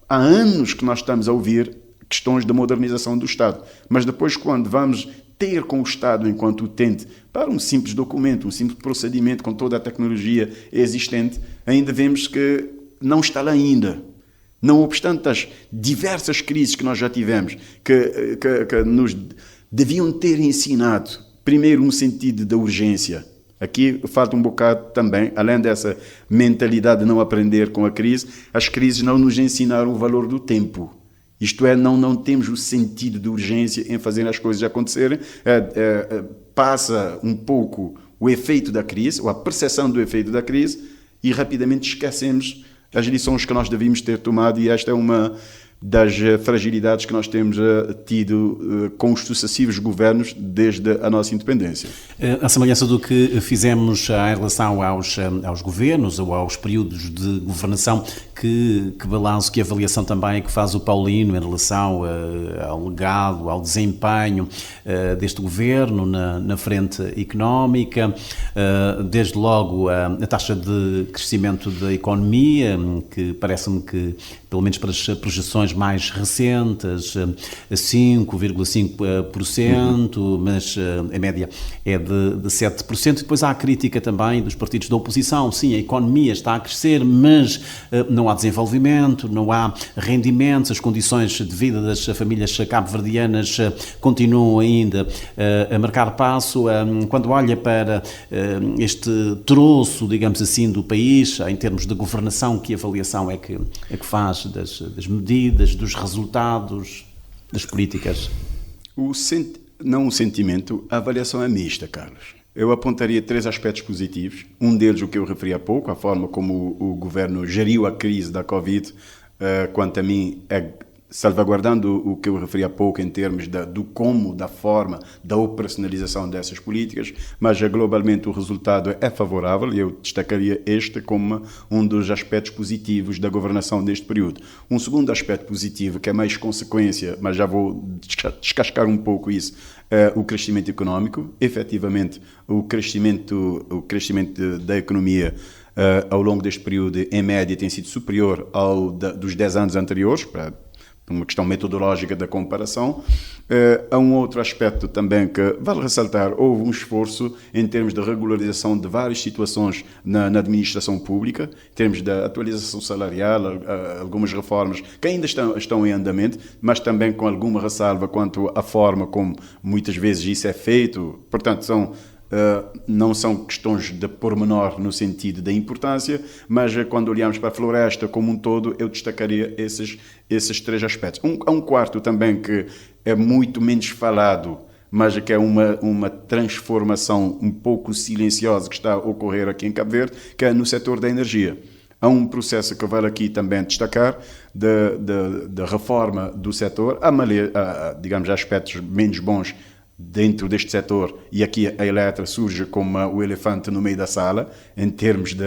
Há anos que nós estamos a ouvir questões de modernização do Estado, mas depois, quando vamos ter com o Estado enquanto utente para um simples documento, um simples procedimento com toda a tecnologia existente, ainda vemos que não está lá ainda. Não obstante as diversas crises que nós já tivemos, que nos deviam ter ensinado, primeiro, um sentido da urgência. Aqui falta um bocado também, além dessa mentalidade de não aprender com a crise, as crises não nos ensinaram o valor do tempo. Isto é, não temos o sentido de urgência em fazer as coisas acontecerem. Passa um pouco o efeito da crise, ou a percepção do efeito da crise, e rapidamente esquecemos as lições que nós devíamos ter tomado, e esta é uma das fragilidades que nós temos tido com os sucessivos governos desde a nossa independência. A semelhança do que fizemos em relação aos governos ou aos períodos de governação, que balanço, que avaliação também é que faz o Paulino em relação ao legado, ao desempenho deste governo na frente económica, desde logo a taxa de crescimento da economia, que parece-me que, pelo menos para as projeções avaliações mais recentes, 5,5%, mas a média é de 7%. E depois há a crítica também dos partidos da oposição. Sim, a economia está a crescer, mas não há desenvolvimento, não há rendimentos, as condições de vida das famílias cabo-verdianas continuam ainda a marcar passo. Quando olha para este troço, digamos assim, do país, em termos de governação, que avaliação é que faz das medidas, dos resultados, das políticas? Não o sentimento, a avaliação é mista, Carlos. Eu apontaria 3 aspectos positivos. Um deles, o que eu referi há pouco, a forma como o governo geriu a crise da Covid, quanto a mim, salvaguardando o que eu referi há pouco em termos do como, da forma, da operacionalização dessas políticas, mas globalmente o resultado é favorável e eu destacaria este como um dos aspectos positivos da governação deste período. Um segundo aspecto positivo, que é mais consequência, mas já vou descascar um pouco isso, é o crescimento económico. Efetivamente, o crescimento da economia ao longo deste período, em média, tem sido superior ao dos 10 anos anteriores, para uma questão metodológica da comparação. Há um outro aspecto também que vale ressaltar: houve um esforço em termos de regularização de várias situações na administração pública, em termos da atualização salarial, algumas reformas que ainda estão em andamento, mas também com alguma ressalva quanto à forma como muitas vezes isso é feito. Portanto, não são questões de pormenor no sentido da importância, mas quando olhamos para a floresta como um todo, eu destacaria esses 3 aspectos. Há um quarto também que é muito menos falado, mas que é uma transformação um pouco silenciosa que está a ocorrer aqui em Cabo Verde, que é no setor da energia. Há um processo que vale aqui também destacar da reforma do setor. Há, digamos, aspectos menos bons dentro deste setor, e aqui a Eletra surge como o elefante no meio da sala, em termos de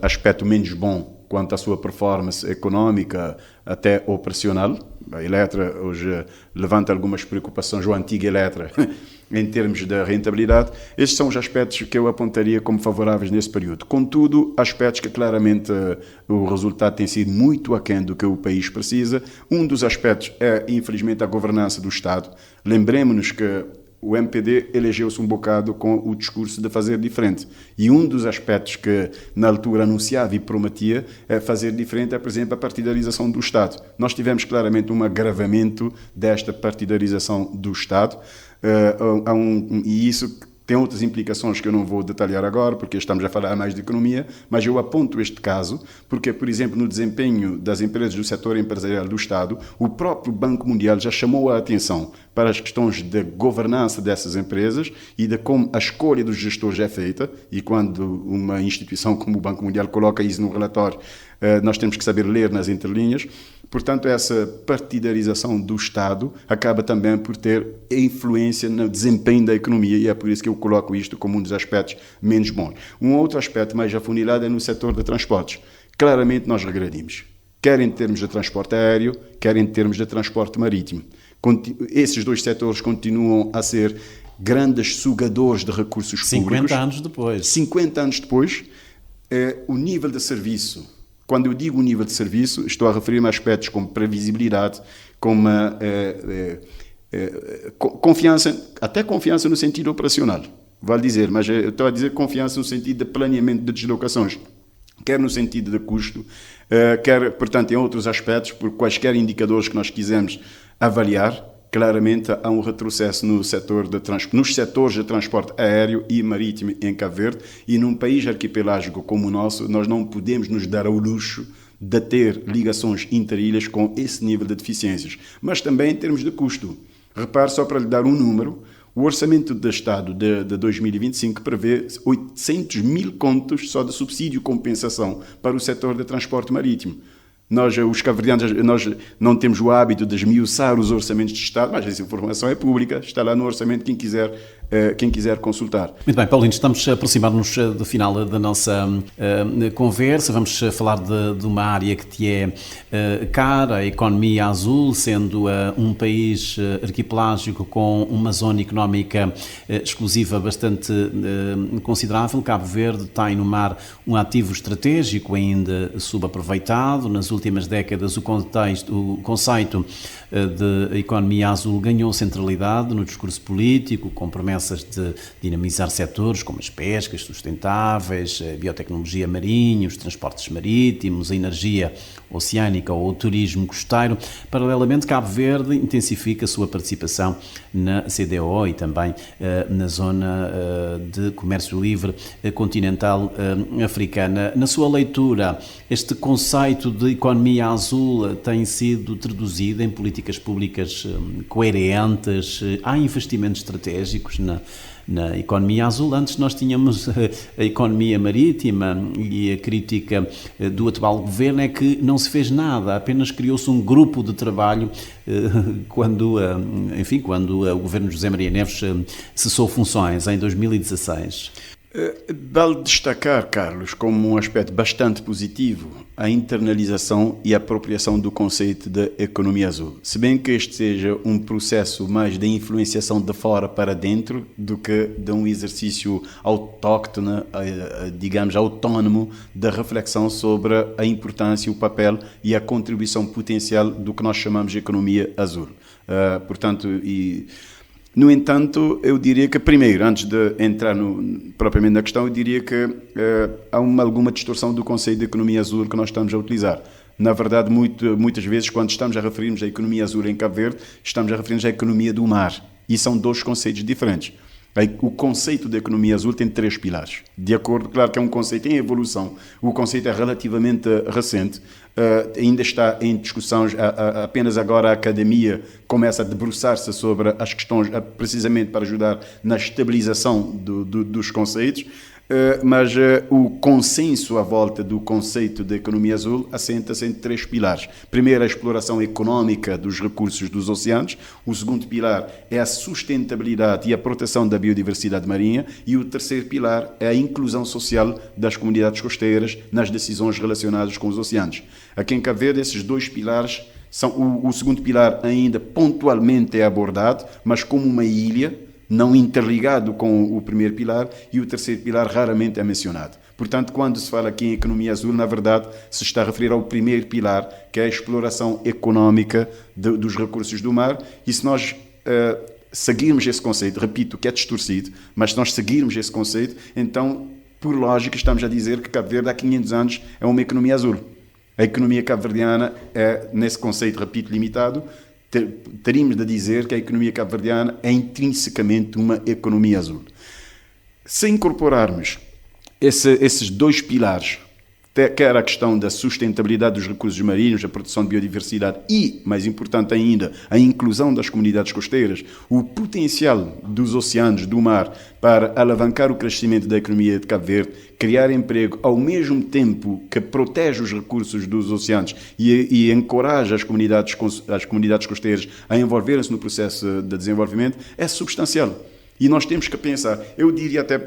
aspecto menos bom quanto à sua performance económica, até operacional. A Eletra hoje levanta algumas preocupações, ou a antiga Eletra, em termos de rentabilidade. Estes são os aspectos que eu apontaria como favoráveis nesse período. Contudo, aspectos que claramente o resultado tem sido muito aquém do que o país precisa. Um dos aspectos é, infelizmente, a governança do Estado. Lembremos-nos que o MPD elegeu-se um bocado com o discurso de fazer diferente. E um dos aspectos que, na altura, anunciava e prometia fazer diferente é, por exemplo, a partidarização do Estado. Nós tivemos claramente um agravamento desta partidarização do Estado, e isso tem outras implicações que eu não vou detalhar agora, porque estamos a falar mais de economia, mas eu aponto este caso porque, por exemplo, no desempenho das empresas do setor empresarial do Estado, o próprio Banco Mundial já chamou a atenção para as questões de governança dessas empresas e de como a escolha dos gestores é feita, e quando uma instituição como o Banco Mundial coloca isso no relatório, nós temos que saber ler nas entrelinhas. Portanto, essa partidarização do Estado acaba também por ter influência no desempenho da economia, e é por isso que eu coloco isto como um dos aspectos menos bons. Um outro aspecto mais afunilado é no setor de transportes. Claramente nós regredimos, quer em termos de transporte aéreo, quer em termos de transporte marítimo. Esses 2 setores continuam a ser grandes sugadores de recursos públicos. 50 anos depois. 50 anos depois, o nível de serviço. Quando eu digo nível de serviço, estou a referir-me a aspectos como previsibilidade, como confiança, até confiança no sentido operacional, vale dizer, mas eu estou a dizer confiança no sentido de planeamento de deslocações, quer no sentido de custo, quer, portanto, em outros aspectos, por quaisquer indicadores que nós quisermos avaliar. Claramente há um retrocesso nos setores de transporte aéreo e marítimo em Cabo Verde, e num país arquipelágico como o nosso, nós não podemos nos dar ao luxo de ter ligações interilhas com esse nível de deficiências, mas também em termos de custo. Repare, só para lhe dar um número, o Orçamento do Estado de 2025 prevê 800 mil contos só de subsídio compensação para o setor de transporte marítimo. Nós, os cabo-verdianos, nós não temos o hábito de esmiuçar os orçamentos de Estado, mas essa informação é pública, está lá no orçamento, quem quiser quem quiser consultar. Muito bem, Paulino, estamos a aproximar-nos do final da nossa conversa. Vamos falar de uma área que te é cara, a economia azul, sendo um país arquipelágico com uma zona económica exclusiva bastante considerável. Cabo Verde tem no mar um ativo estratégico ainda subaproveitado. Nas últimas décadas, o conceito de economia azul ganhou centralidade no discurso político, com promessas de dinamizar setores como as pescas sustentáveis, a biotecnologia marinha, os transportes marítimos, a energia oceânica ou o turismo costeiro. Paralelamente, Cabo Verde intensifica a sua participação na CDO e também na zona de comércio livre continental africana. Na sua leitura, este conceito de economia azul tem sido traduzido em políticas públicas coerentes? Há investimentos estratégicos na economia azul? Antes nós tínhamos a economia marítima e a crítica do atual governo é que não se fez nada, apenas criou-se um grupo de trabalho quando o governo de José Maria Neves cessou funções em 2016. Vale destacar, Carlos, como um aspecto bastante positivo, a internalização e a apropriação do conceito de economia azul. Se bem que este seja um processo mais de influenciação de fora para dentro do que de um exercício autóctone, digamos, autónomo da reflexão sobre a importância, o papel e a contribuição potencial do que nós chamamos de economia azul. No entanto, eu diria que, primeiro, antes de entrar propriamente na questão, eu diria que há alguma distorção do conceito de economia azul que nós estamos a utilizar. Na verdade, muitas vezes, quando estamos a referirmos à economia azul em Cabo Verde, estamos a referirmos à economia do mar. E são dois conceitos diferentes. O conceito de economia azul tem 3 pilares. De acordo, claro que é um conceito em evolução, o conceito é relativamente recente, ainda está em discussões, apenas agora a academia começa a debruçar-se sobre as questões, precisamente para ajudar na estabilização dos conceitos, mas o consenso à volta do conceito de economia azul assenta-se em 3 pilares. Primeiro, a exploração económica dos recursos dos oceanos. O segundo pilar é a sustentabilidade e a proteção da biodiversidade marinha. E o terceiro pilar é a inclusão social das comunidades costeiras nas decisões relacionadas com os oceanos. Aqui em Cabo Verde, esses 2 pilares são... O segundo pilar ainda pontualmente é abordado, mas como uma ilha, não interligado com o primeiro pilar, e o terceiro pilar raramente é mencionado. Portanto, quando se fala aqui em economia azul, na verdade, se está a referir ao primeiro pilar, que é a exploração económica dos recursos do mar, e se nós seguirmos esse conceito, repito, que é distorcido, mas se nós seguirmos esse conceito, então, por lógica, estamos a dizer que Cabo Verde há 500 anos é uma economia azul. A economia cabo-verdiana é, nesse conceito, repito, limitado, teríamos de dizer que a economia cabo-verdiana é intrinsecamente uma economia azul. Se incorporarmos esses 2 pilares, quer a questão da sustentabilidade dos recursos marinhos, a proteção de biodiversidade e, mais importante ainda, a inclusão das comunidades costeiras, o potencial dos oceanos, do mar, para alavancar o crescimento da economia de Cabo Verde, criar emprego, ao mesmo tempo que protege os recursos dos oceanos e encoraja as comunidades costeiras a envolverem-se no processo de desenvolvimento, é substancial. E nós temos que pensar, eu diria até,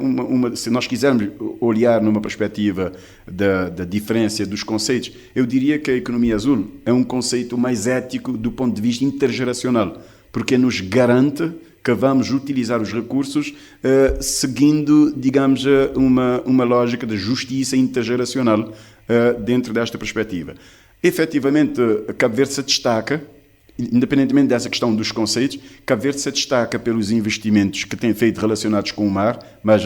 se nós quisermos olhar numa perspectiva da diferença dos conceitos, eu diria que a economia azul é um conceito mais ético do ponto de vista intergeracional, porque nos garante que vamos utilizar os recursos seguindo, digamos, uma lógica de justiça intergeracional dentro desta perspectiva. Efetivamente, Cabo Verde se destaca, independentemente dessa questão dos conceitos, Cabo Verde se destaca pelos investimentos que tem feito relacionados com o mar, mas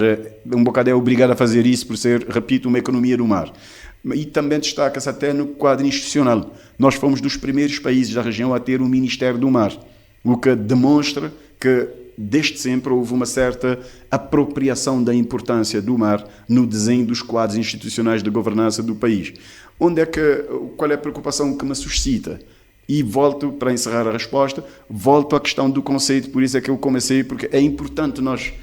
um bocado é obrigado a fazer isso por ser, repito, uma economia do mar. E também destaca-se até no quadro institucional. Nós fomos dos primeiros países da região a ter um Ministério do Mar, o que demonstra que desde sempre houve uma certa apropriação da importância do mar no desenho dos quadros institucionais de governança do país. Qual é a preocupação que me suscita? E volto, para encerrar a resposta, volto à questão do conceito, por isso é que eu comecei, porque é importante nós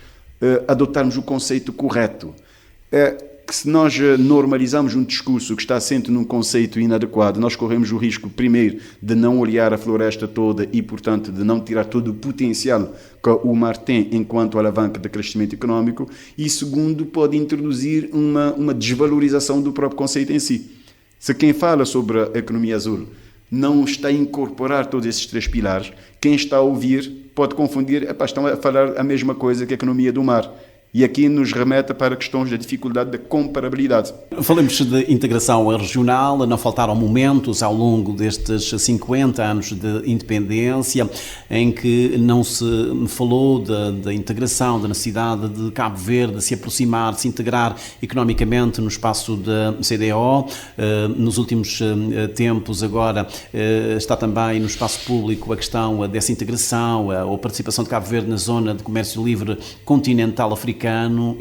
adotarmos o conceito correto. que se nós normalizamos um discurso que está assente num conceito inadequado, nós corremos o risco, primeiro, de não olhar a floresta toda e, portanto, de não tirar todo o potencial que o mar tem enquanto alavanca de crescimento económico, e, segundo, pode introduzir uma desvalorização do próprio conceito em si. Se quem fala sobre a economia azul não está a incorporar todos esses 3 pilares, quem está a ouvir pode confundir, estão a falar a mesma coisa que a economia do mar. E aqui nos remete para questões da dificuldade da comparabilidade. Falamos de integração regional, não faltaram momentos ao longo destes 50 anos de independência em que não se falou da integração, da necessidade de Cabo Verde se aproximar, de se integrar economicamente no espaço da CDAO. Nos últimos tempos agora está também no espaço público a questão dessa integração, a participação de Cabo Verde na zona de comércio livre continental africano.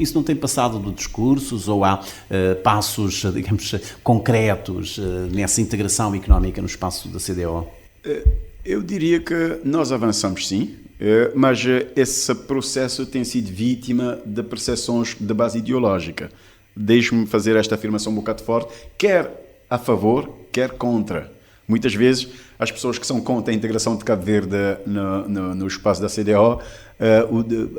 Isso não tem passado de discursos ou há passos, digamos, concretos nessa integração económica no espaço da CDAO? Eu diria que nós avançamos sim, mas esse processo tem sido vítima de percepções de base ideológica. Deixe-me fazer esta afirmação um bocado forte, quer a favor, quer contra. Muitas vezes as pessoas que são contra a integração de Cabo Verde no espaço da CDAO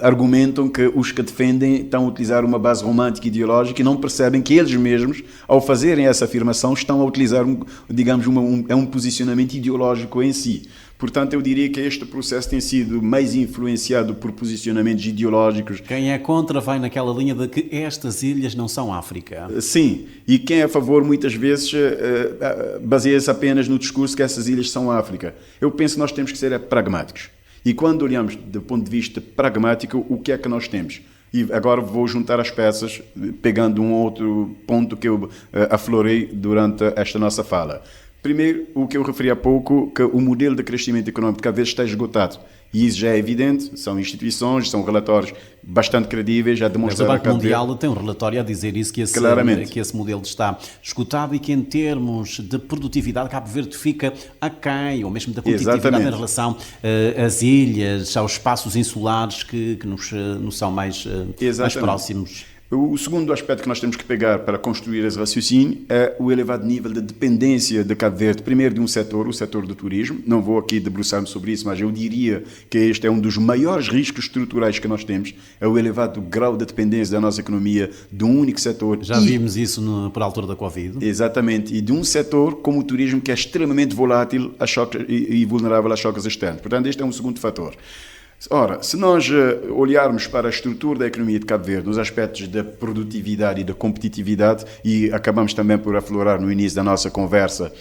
argumentam que os que defendem estão a utilizar uma base romântica ideológica e não percebem que eles mesmos, ao fazerem essa afirmação, estão a utilizar, um posicionamento ideológico em si. Portanto, eu diria que este processo tem sido mais influenciado por posicionamentos ideológicos. Quem é contra vai naquela linha de que estas ilhas não são África. Sim, e quem é a favor muitas vezes baseia-se apenas no discurso que essas ilhas são África. Eu penso que nós temos que ser pragmáticos. E quando olhamos do ponto de vista pragmático, o que é que nós temos? E agora vou juntar as peças, pegando um outro ponto que eu aflorei durante esta nossa fala. Primeiro, o que eu referi há pouco, que o modelo de crescimento económico cada vez está esgotado. E isso já é evidente, são instituições, são relatórios bastante credíveis, já demonstraram... Mas o Banco Mundial tem um relatório a dizer isso, que esse modelo está esgotado e que em termos de produtividade Cabo Verde fica aquém, ou mesmo da competitividade em relação às ilhas, aos espaços insulares que nos são mais próximos. O segundo aspecto que nós temos que pegar para construir esse raciocínio é o elevado nível de dependência de Cabo Verde, primeiro de um setor, o setor do turismo. Não vou aqui debruçar-me sobre isso, mas eu diria que este é um dos maiores riscos estruturais que nós temos, é o elevado grau de dependência da nossa economia de um único setor. Já vimos isso por altura da Covid. Exatamente, e de um setor como o turismo que é extremamente volátil e vulnerável a choques externos. Portanto, este é um segundo fator. Ora, se nós olharmos para a estrutura da economia de Cabo Verde, nos aspectos da produtividade e da competitividade, e acabamos também por aflorar no início da nossa conversa,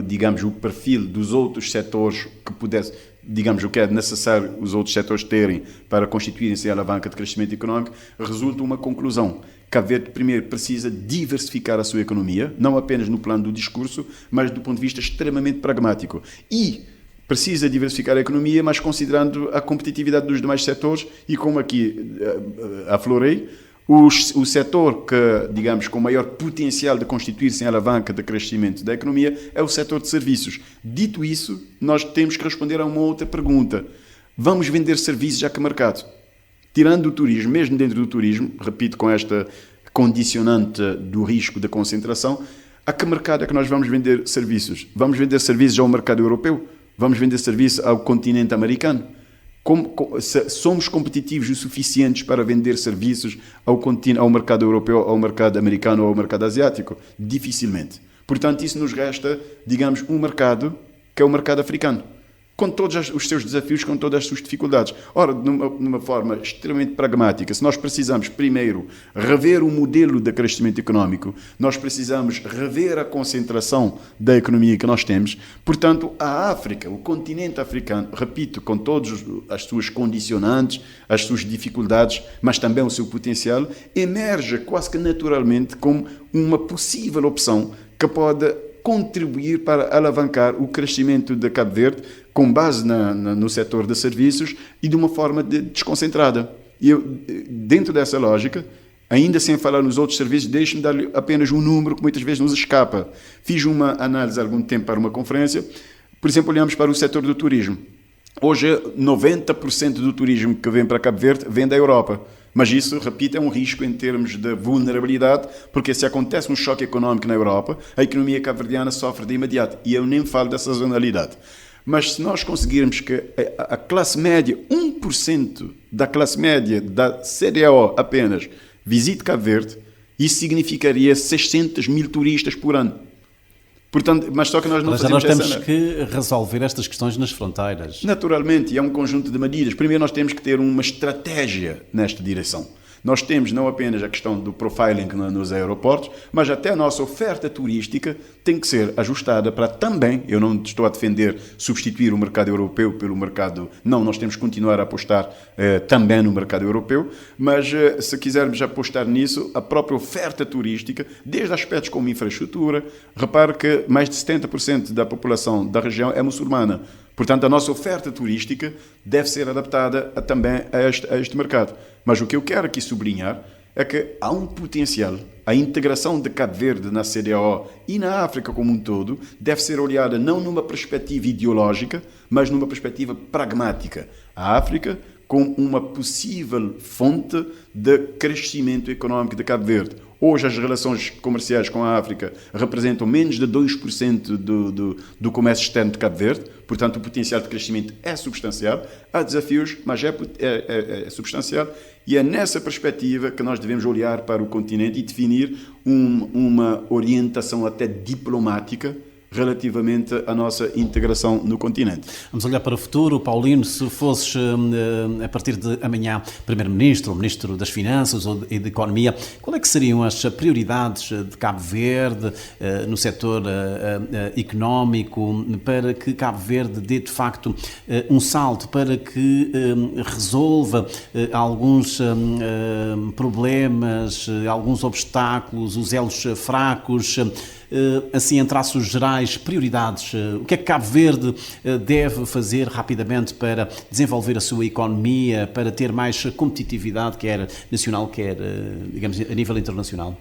digamos, o perfil dos outros setores que pudesse, digamos, o que é necessário os outros setores terem para constituírem-se a alavanca de crescimento económico, resulta uma conclusão. Cabo Verde, primeiro, precisa diversificar a sua economia, não apenas no plano do discurso, mas do ponto de vista extremamente pragmático. E precisa diversificar a economia, mas considerando a competitividade dos demais setores e, como aqui aflorei, o setor que, digamos, com maior potencial de constituir-se em alavanca de crescimento da economia é o setor de serviços. Dito isso, nós temos que responder a uma outra pergunta. Vamos vender serviços a que mercado? Tirando o turismo, mesmo dentro do turismo, repito, com esta condicionante do risco da concentração, a que mercado é que nós vamos vender serviços? Vamos vender serviços ao mercado europeu? Vamos vender serviço ao continente americano? Somos competitivos o suficientes para vender serviços ao mercado europeu, ao mercado americano ou ao mercado asiático? Dificilmente. Portanto, isso nos resta, digamos, um mercado que é o mercado africano, com todos os seus desafios, com todas as suas dificuldades. Ora, numa forma extremamente pragmática, se nós precisamos, primeiro, rever o modelo de crescimento económico, nós precisamos rever a concentração da economia que nós temos. Portanto, a África, o continente africano, repito, com todas as suas condicionantes, as suas dificuldades, mas também o seu potencial, emerge quase que naturalmente como uma possível opção que pode contribuir para alavancar o crescimento de Cabo Verde com base no setor de serviços e de uma forma desconcentrada. E eu, dentro dessa lógica, ainda sem falar nos outros serviços, deixe-me dar-lhe apenas um número que muitas vezes nos escapa. Fiz uma análise há algum tempo para uma conferência. Por exemplo, olhamos para o setor do turismo. Hoje, 90% do turismo que vem para Cabo Verde vem da Europa. Mas isso, repito, é um risco em termos de vulnerabilidade, porque se acontece um choque económico na Europa, a economia cabo-verdiana sofre de imediato. E eu nem falo da sazonalidade. Mas se nós conseguirmos que a classe média, 1% da classe média da CDAO apenas, visite Cabo Verde, isso significaria 600 mil turistas por ano. Portanto, mas só que nós não fazemos essa... Nós temos que resolver estas questões nas fronteiras. Naturalmente, e é um conjunto de medidas. Primeiro nós temos que ter uma estratégia nesta direção. Nós temos não apenas a questão do profiling nos aeroportos, mas até a nossa oferta turística tem que ser ajustada para também, eu não estou a defender substituir o mercado europeu pelo mercado, não, nós temos que continuar a apostar também no mercado europeu, mas se quisermos apostar nisso, a própria oferta turística, desde aspectos como infraestrutura, repare que mais de 70% da população da região é muçulmana. Portanto, a nossa oferta turística deve ser adaptada também a este mercado. Mas o que eu quero aqui sublinhar é que há um potencial. A integração de Cabo Verde na CDAO e na África como um todo deve ser olhada não numa perspectiva ideológica, mas numa perspectiva pragmática. A África como uma possível fonte de crescimento económico de Cabo Verde. Hoje as relações comerciais com a África representam menos de 2% do comércio externo de Cabo Verde, portanto o potencial de crescimento é substancial. Há desafios, mas é substancial, e é nessa perspectiva que nós devemos olhar para o continente e definir uma orientação até diplomática relativamente à nossa integração no continente. Vamos olhar para o futuro. Paulino, se fosses, a partir de amanhã, Primeiro-Ministro, Ministro das Finanças e da Economia, qual é que seriam as prioridades de Cabo Verde no setor económico para que Cabo Verde dê, de facto, um salto, para que resolva alguns problemas, alguns obstáculos, os elos fracos, assim, em traços gerais, prioridades? O que é que Cabo Verde deve fazer rapidamente para desenvolver a sua economia, para ter mais competitividade, quer nacional, quer, digamos, a nível internacional?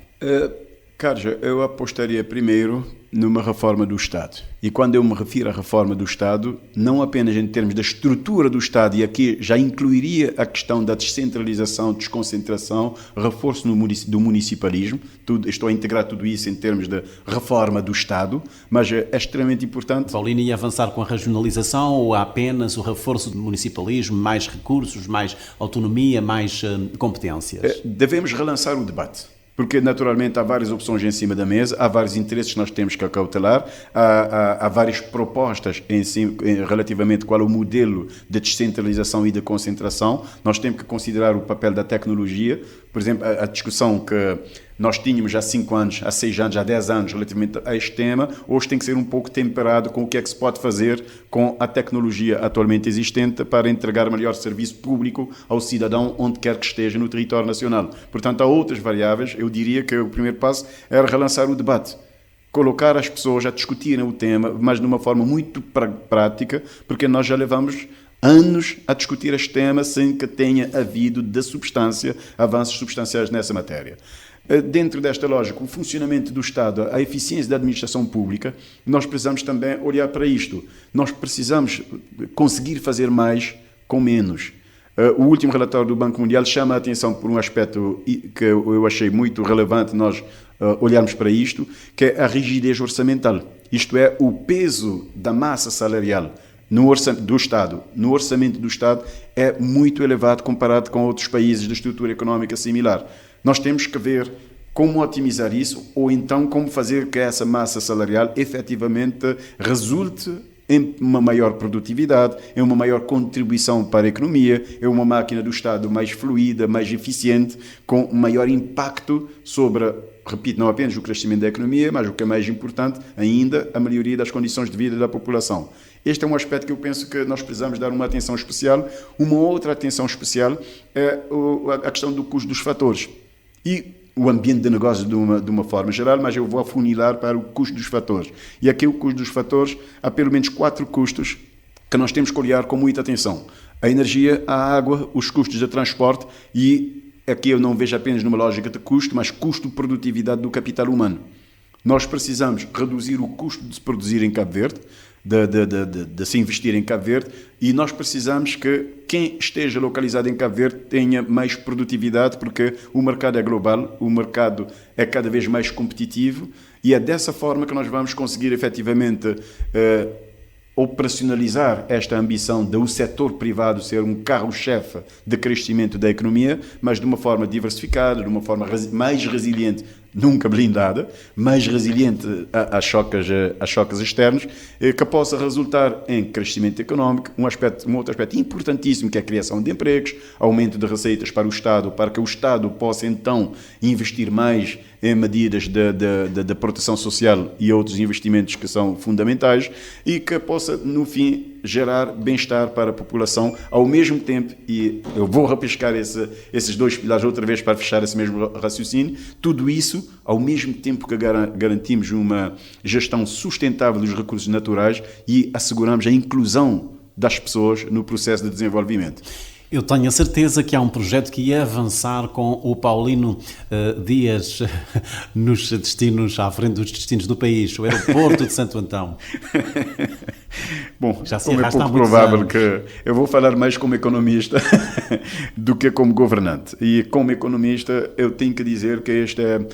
Carlos, eu apostaria primeiro numa reforma do Estado. E quando eu me refiro à reforma do Estado, não apenas em termos da estrutura do Estado, e aqui já incluiria a questão da descentralização, desconcentração, reforço do municipalismo, estou a integrar tudo isso em termos de reforma do Estado, mas é extremamente importante... Paulino, ia avançar com a regionalização ou apenas o reforço do municipalismo, mais recursos, mais autonomia, mais competências? Devemos relançar o debate. Porque, naturalmente, há várias opções em cima da mesa, há vários interesses que nós temos que acautelar, há várias propostas relativamente qual é o modelo de descentralização e de concentração. Nós temos que considerar o papel da tecnologia. Por exemplo, a discussão que nós tínhamos há 5 anos, há 6 anos, há 10 anos relativamente a este tema, hoje tem que ser um pouco temperado com o que é que se pode fazer com a tecnologia atualmente existente para entregar melhor serviço público ao cidadão onde quer que esteja no território nacional. Portanto, há outras variáveis. Eu diria que o primeiro passo era relançar o debate. Colocar as pessoas a discutirem o tema, mas de uma forma muito prática, porque nós já levamos anos a discutir este tema sem que tenha havido de substância, avanços substanciais nessa matéria. Dentro desta lógica, o funcionamento do Estado, a eficiência da administração pública, nós precisamos também olhar para isto. Nós precisamos conseguir fazer mais com menos. O último relatório do Banco Mundial chama a atenção por um aspecto que eu achei muito relevante nós olharmos para isto, que é a rigidez orçamental. Isto é, o peso da massa salarial no orçamento do Estado é muito elevado comparado com outros países de estrutura económica similar. Nós temos que ver como otimizar isso, ou então como fazer que essa massa salarial efetivamente resulte em uma maior produtividade, em uma maior contribuição para a economia, em uma máquina do Estado mais fluida, mais eficiente, com maior impacto sobre, repito, não apenas o crescimento da economia, mas o que é mais importante ainda, a melhoria das condições de vida da população. Este é um aspecto que eu penso que nós precisamos dar uma atenção especial. Uma outra atenção especial é a questão do custo dos fatores e o ambiente de negócio de uma forma geral, mas eu vou afunilar para o custo dos fatores. E aqui o custo dos fatores, há pelo menos 4 custos que nós temos que olhar com muita atenção. A energia, a água, os custos de transporte e aqui eu não vejo apenas numa lógica de custo, mas custo de produtividade do capital humano. Nós precisamos reduzir o custo de se produzir em Cabo Verde, de se investir em Cabo Verde, e nós precisamos que quem esteja localizado em Cabo Verde tenha mais produtividade, porque o mercado é global, o mercado é cada vez mais competitivo e é dessa forma que nós vamos conseguir efetivamente operacionalizar esta ambição do setor privado ser um carro-chefe de crescimento da economia, mas de uma forma diversificada, de uma forma mais resiliente, nunca blindada, mais resiliente a choques externos, que possa resultar em crescimento económico, um outro aspecto importantíssimo que é a criação de empregos, aumento de receitas para o Estado, para que o Estado possa então investir mais em medidas de proteção social e outros investimentos que são fundamentais e que possa, no fim, gerar bem-estar para a população ao mesmo tempo, e eu vou repiscar esses dois pilares outra vez para fechar esse mesmo raciocínio, tudo isso ao mesmo tempo que garantimos uma gestão sustentável dos recursos naturais e asseguramos a inclusão das pessoas no processo de desenvolvimento. Eu tenho a certeza que há um projeto que ia avançar com o Paulino Dias nos destinos, à frente dos destinos do país, o aeroporto de Santo Antão. Bom, já se como é pouco provável que eu vou falar mais como economista do que como governante. E como economista eu tenho que dizer que esta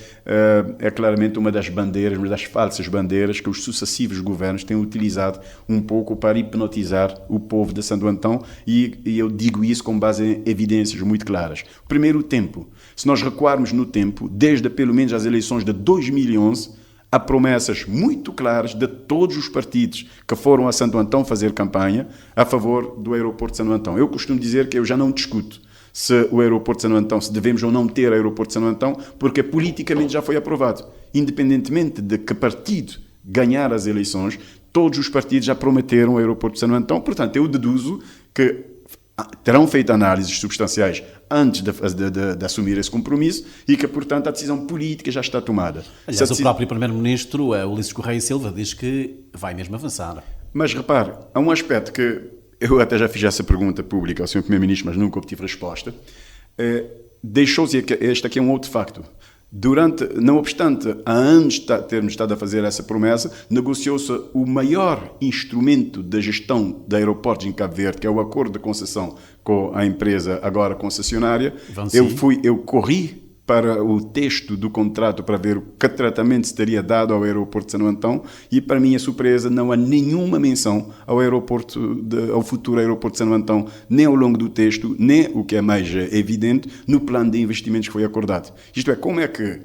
é claramente uma das bandeiras, uma das falsas bandeiras que os sucessivos governos têm utilizado um pouco para hipnotizar o povo de Santo Antão, e eu digo isso com base em evidências muito claras. Primeiro, o tempo. Se nós recuarmos no tempo, desde pelo menos as eleições de 2011, há promessas muito claras de todos os partidos que foram a Santo Antão fazer campanha a favor do aeroporto de Santo Antão. Eu costumo dizer que eu já não discuto se o aeroporto de Santo Antão, se devemos ou não ter aeroporto de Santo Antão, porque politicamente já foi aprovado. Independentemente de que partido ganhar as eleições, todos os partidos já prometeram o aeroporto de Santo Antão. Portanto, eu deduzo que terão feito análises substanciais antes de assumir esse compromisso e que, portanto, a decisão política já está tomada. Aliás, o próprio Primeiro-Ministro, Ulisses Correia Silva, diz que vai mesmo avançar. Mas repare, há um aspecto que eu até já fiz essa pergunta pública ao Sr. Primeiro-Ministro, mas nunca obtive resposta. Deixou-se, este aqui é um outro facto. Não obstante, há anos termos estado a fazer essa promessa, negociou-se o maior instrumento de gestão de aeroportos em Cabo Verde, que é o acordo de concessão com a empresa agora concessionária. Eu corri para o texto do contrato para ver que tratamento se teria dado ao aeroporto de Santo Antão e, para minha surpresa, não há nenhuma menção ao futuro aeroporto de Santo Antão, nem ao longo do texto, nem, o que é mais evidente, no plano de investimentos que foi acordado. Isto é, como é que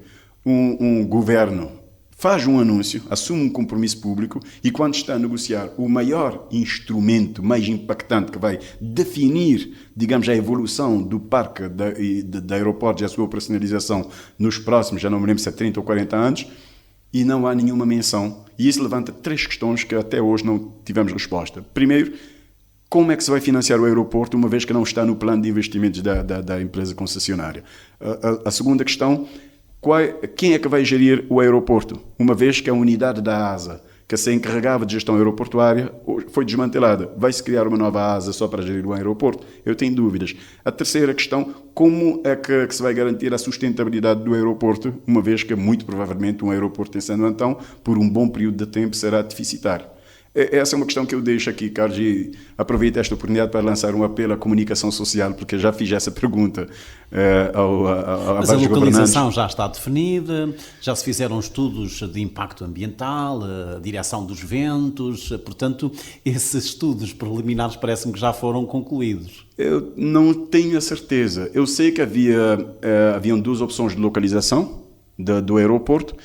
um governo faz um anúncio, assume um compromisso público e, quando está a negociar o maior instrumento, mais impactante, que vai definir, digamos, a evolução do parque de aeroportos e a sua operacionalização nos próximos, já não me lembro se é 30 ou 40 anos, e não há nenhuma menção. E isso levanta três questões que até hoje não tivemos resposta. Primeiro, como é que se vai financiar o aeroporto, uma vez que não está no plano de investimentos da empresa concessionária? A segunda questão: quem é que vai gerir o aeroporto, uma vez que a unidade da ASA, que se encarregava de gestão aeroportuária, foi desmantelada? Vai-se criar uma nova ASA só para gerir o aeroporto? Eu tenho dúvidas. A terceira questão: como é que se vai garantir a sustentabilidade do aeroporto, uma vez que, muito provavelmente, um aeroporto em Santo Antão, por um bom período de tempo, será deficitário? Essa é uma questão que eu deixo aqui, Carlos, e aproveito esta oportunidade para lançar um apelo à comunicação social, porque já fiz essa pergunta a Mas a localização já está definida, já se fizeram estudos de impacto ambiental, a direção dos ventos, portanto, esses estudos preliminares parece-me que já foram concluídos. Eu não tenho a certeza. Eu sei que haviam duas opções de localização do aeroporto,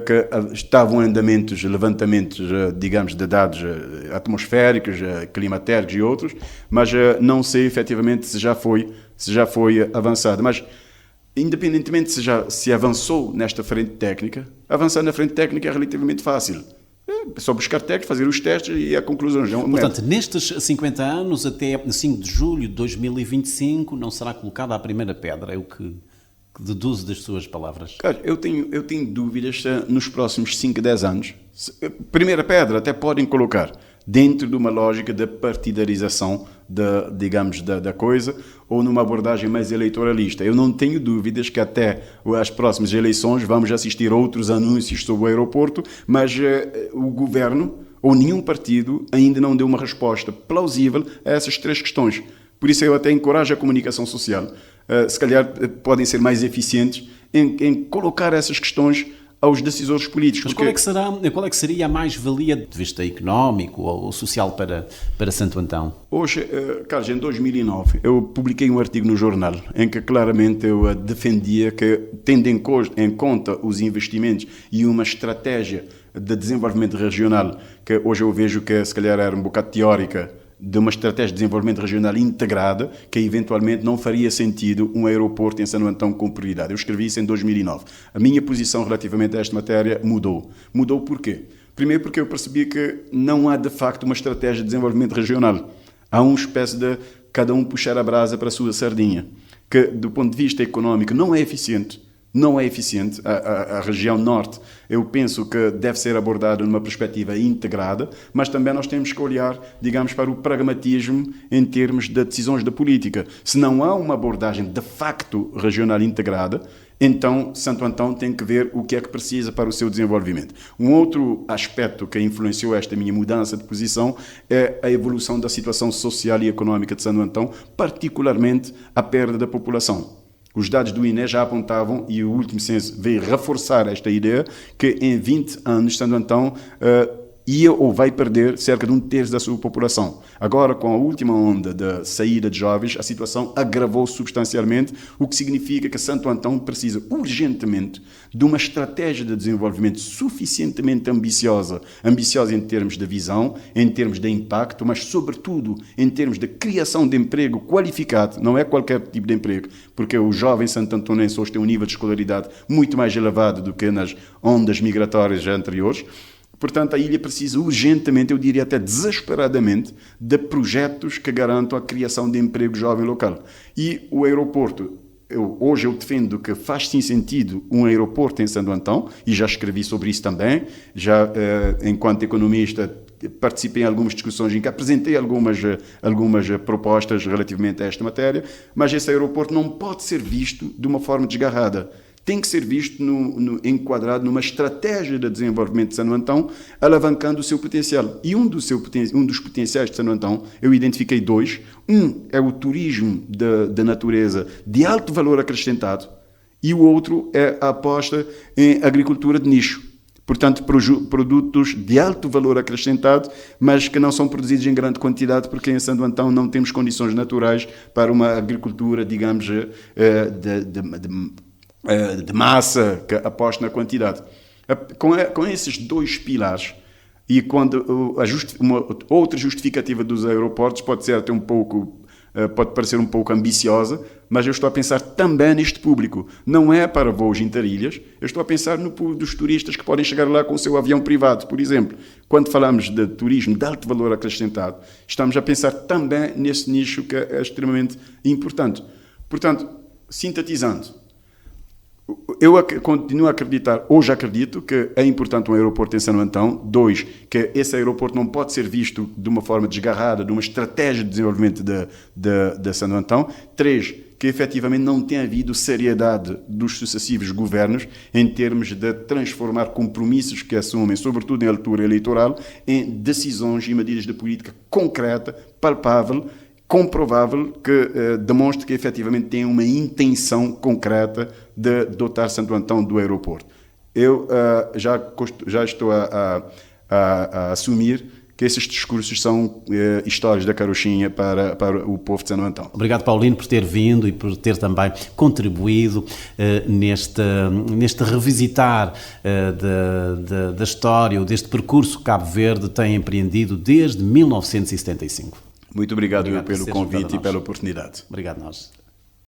que estavam em andamentos, levantamentos, digamos, de dados atmosféricos, climatéricos e outros, mas não sei efetivamente se já foi avançado. Mas, independentemente se avançou nesta frente técnica, avançar na frente técnica é relativamente fácil. É só buscar técnicos, fazer os testes e a conclusão já é um Portanto, nestes 50 anos, até 5 de julho de 2025, não será colocada a primeira pedra, é o que deduzo das suas palavras. Cara, eu tenho dúvidas se nos próximos 5, 10 anos, primeira pedra até podem colocar, dentro de uma lógica de partidarização da coisa, ou numa abordagem mais eleitoralista. Eu não tenho dúvidas que até as próximas eleições vamos assistir a outros anúncios sobre o aeroporto, mas o governo ou nenhum partido ainda não deu uma resposta plausível a essas três questões. Por isso eu até encorajo a comunicação social. Se calhar podem ser mais eficientes em colocar essas questões aos decisores políticos. Mas qual é que seria a mais-valia de vista económico ou social para Santo Antão? Hoje, Carlos, em 2009, eu publiquei um artigo no jornal em que claramente eu defendia que, tendo em conta os investimentos e uma estratégia de desenvolvimento regional, que hoje eu vejo que se calhar era um bocado teórica, de uma estratégia de desenvolvimento regional integrada, que eventualmente não faria sentido um aeroporto em Santo Antão com prioridade. Eu escrevi isso em 2009. A minha posição relativamente a esta matéria mudou. Mudou porquê? Primeiro porque eu percebi que não há de facto uma estratégia de desenvolvimento regional. Há uma espécie de cada um puxar a brasa para a sua sardinha, que do ponto de vista económico não é eficiente. Não é eficiente. A região norte, eu penso que deve ser abordada numa perspectiva integrada, mas também nós temos que olhar, digamos, para o pragmatismo em termos de decisões da política. Se não há uma abordagem de facto regional integrada, então Santo Antão tem que ver o que é que precisa para o seu desenvolvimento. Um outro aspecto que influenciou esta minha mudança de posição é a evolução da situação social e económica de Santo Antão, particularmente a perda da população. Os dados do INE já apontavam, e o último censo veio reforçar esta ideia, que em 20 anos Santo Antão ia ou vai perder cerca de 1/3 da sua população. Agora, com a última onda da saída de jovens, a situação agravou substancialmente, o que significa que Santo Antão precisa urgentemente de uma estratégia de desenvolvimento suficientemente ambiciosa em termos de visão, em termos de impacto, mas sobretudo em termos de criação de emprego qualificado, não é qualquer tipo de emprego, porque os jovens santo-antonenses hoje têm um nível de escolaridade muito mais elevado do que nas ondas migratórias anteriores. Portanto, a ilha precisa urgentemente, eu diria até desesperadamente, de projetos que garantam a criação de emprego jovem local. E o aeroporto, hoje eu defendo que faz sim sentido um aeroporto em Santo Antão, e já escrevi sobre isso também, já enquanto economista participei em algumas discussões em que apresentei algumas propostas relativamente a esta matéria, mas esse aeroporto não pode ser visto de uma forma desgarrada. Tem que ser visto enquadrado numa estratégia de desenvolvimento de Santo Antão, alavancando o seu potencial. E um dos potenciais de Santo Antão, eu identifiquei 2. Um é o turismo de natureza de alto valor acrescentado, e o outro é a aposta em agricultura de nicho. Portanto, produtos de alto valor acrescentado, mas que não são produzidos em grande quantidade, porque em Santo Antão não temos condições naturais para uma agricultura, digamos, de massa, que aposta na quantidade. Com esses 2 pilares, e quando uma outra justificativa dos aeroportos pode ser até pode parecer um pouco ambiciosa, mas eu estou a pensar também neste público. Não é para voos interilhas, eu estou a pensar dos turistas que podem chegar lá com o seu avião privado, por exemplo. Quando falamos de turismo de alto valor acrescentado, estamos a pensar também nesse nicho que é extremamente importante. Portanto, sintetizando, eu continuo a acreditar, hoje acredito, que é importante um aeroporto em Santo Antão. 2, que esse aeroporto não pode ser visto de uma forma desgarrada, de uma estratégia de desenvolvimento de Santo Antão. 3, que efetivamente não tem havido seriedade dos sucessivos governos em termos de transformar compromissos que assumem, sobretudo em altura eleitoral, em decisões e medidas de política concreta, palpável, comprovável, que demonstre que efetivamente tem uma intenção concreta de dotar Santo Antão do aeroporto. Eu já estou a assumir que esses discursos são histórias da carochinha para o povo de Santo Antão. Obrigado, Paulino, por ter vindo e por ter também contribuído neste revisitar da história, ou deste percurso que Cabo Verde tem empreendido desde 1975. Muito obrigado pelo convite e pela oportunidade. Obrigado, nós.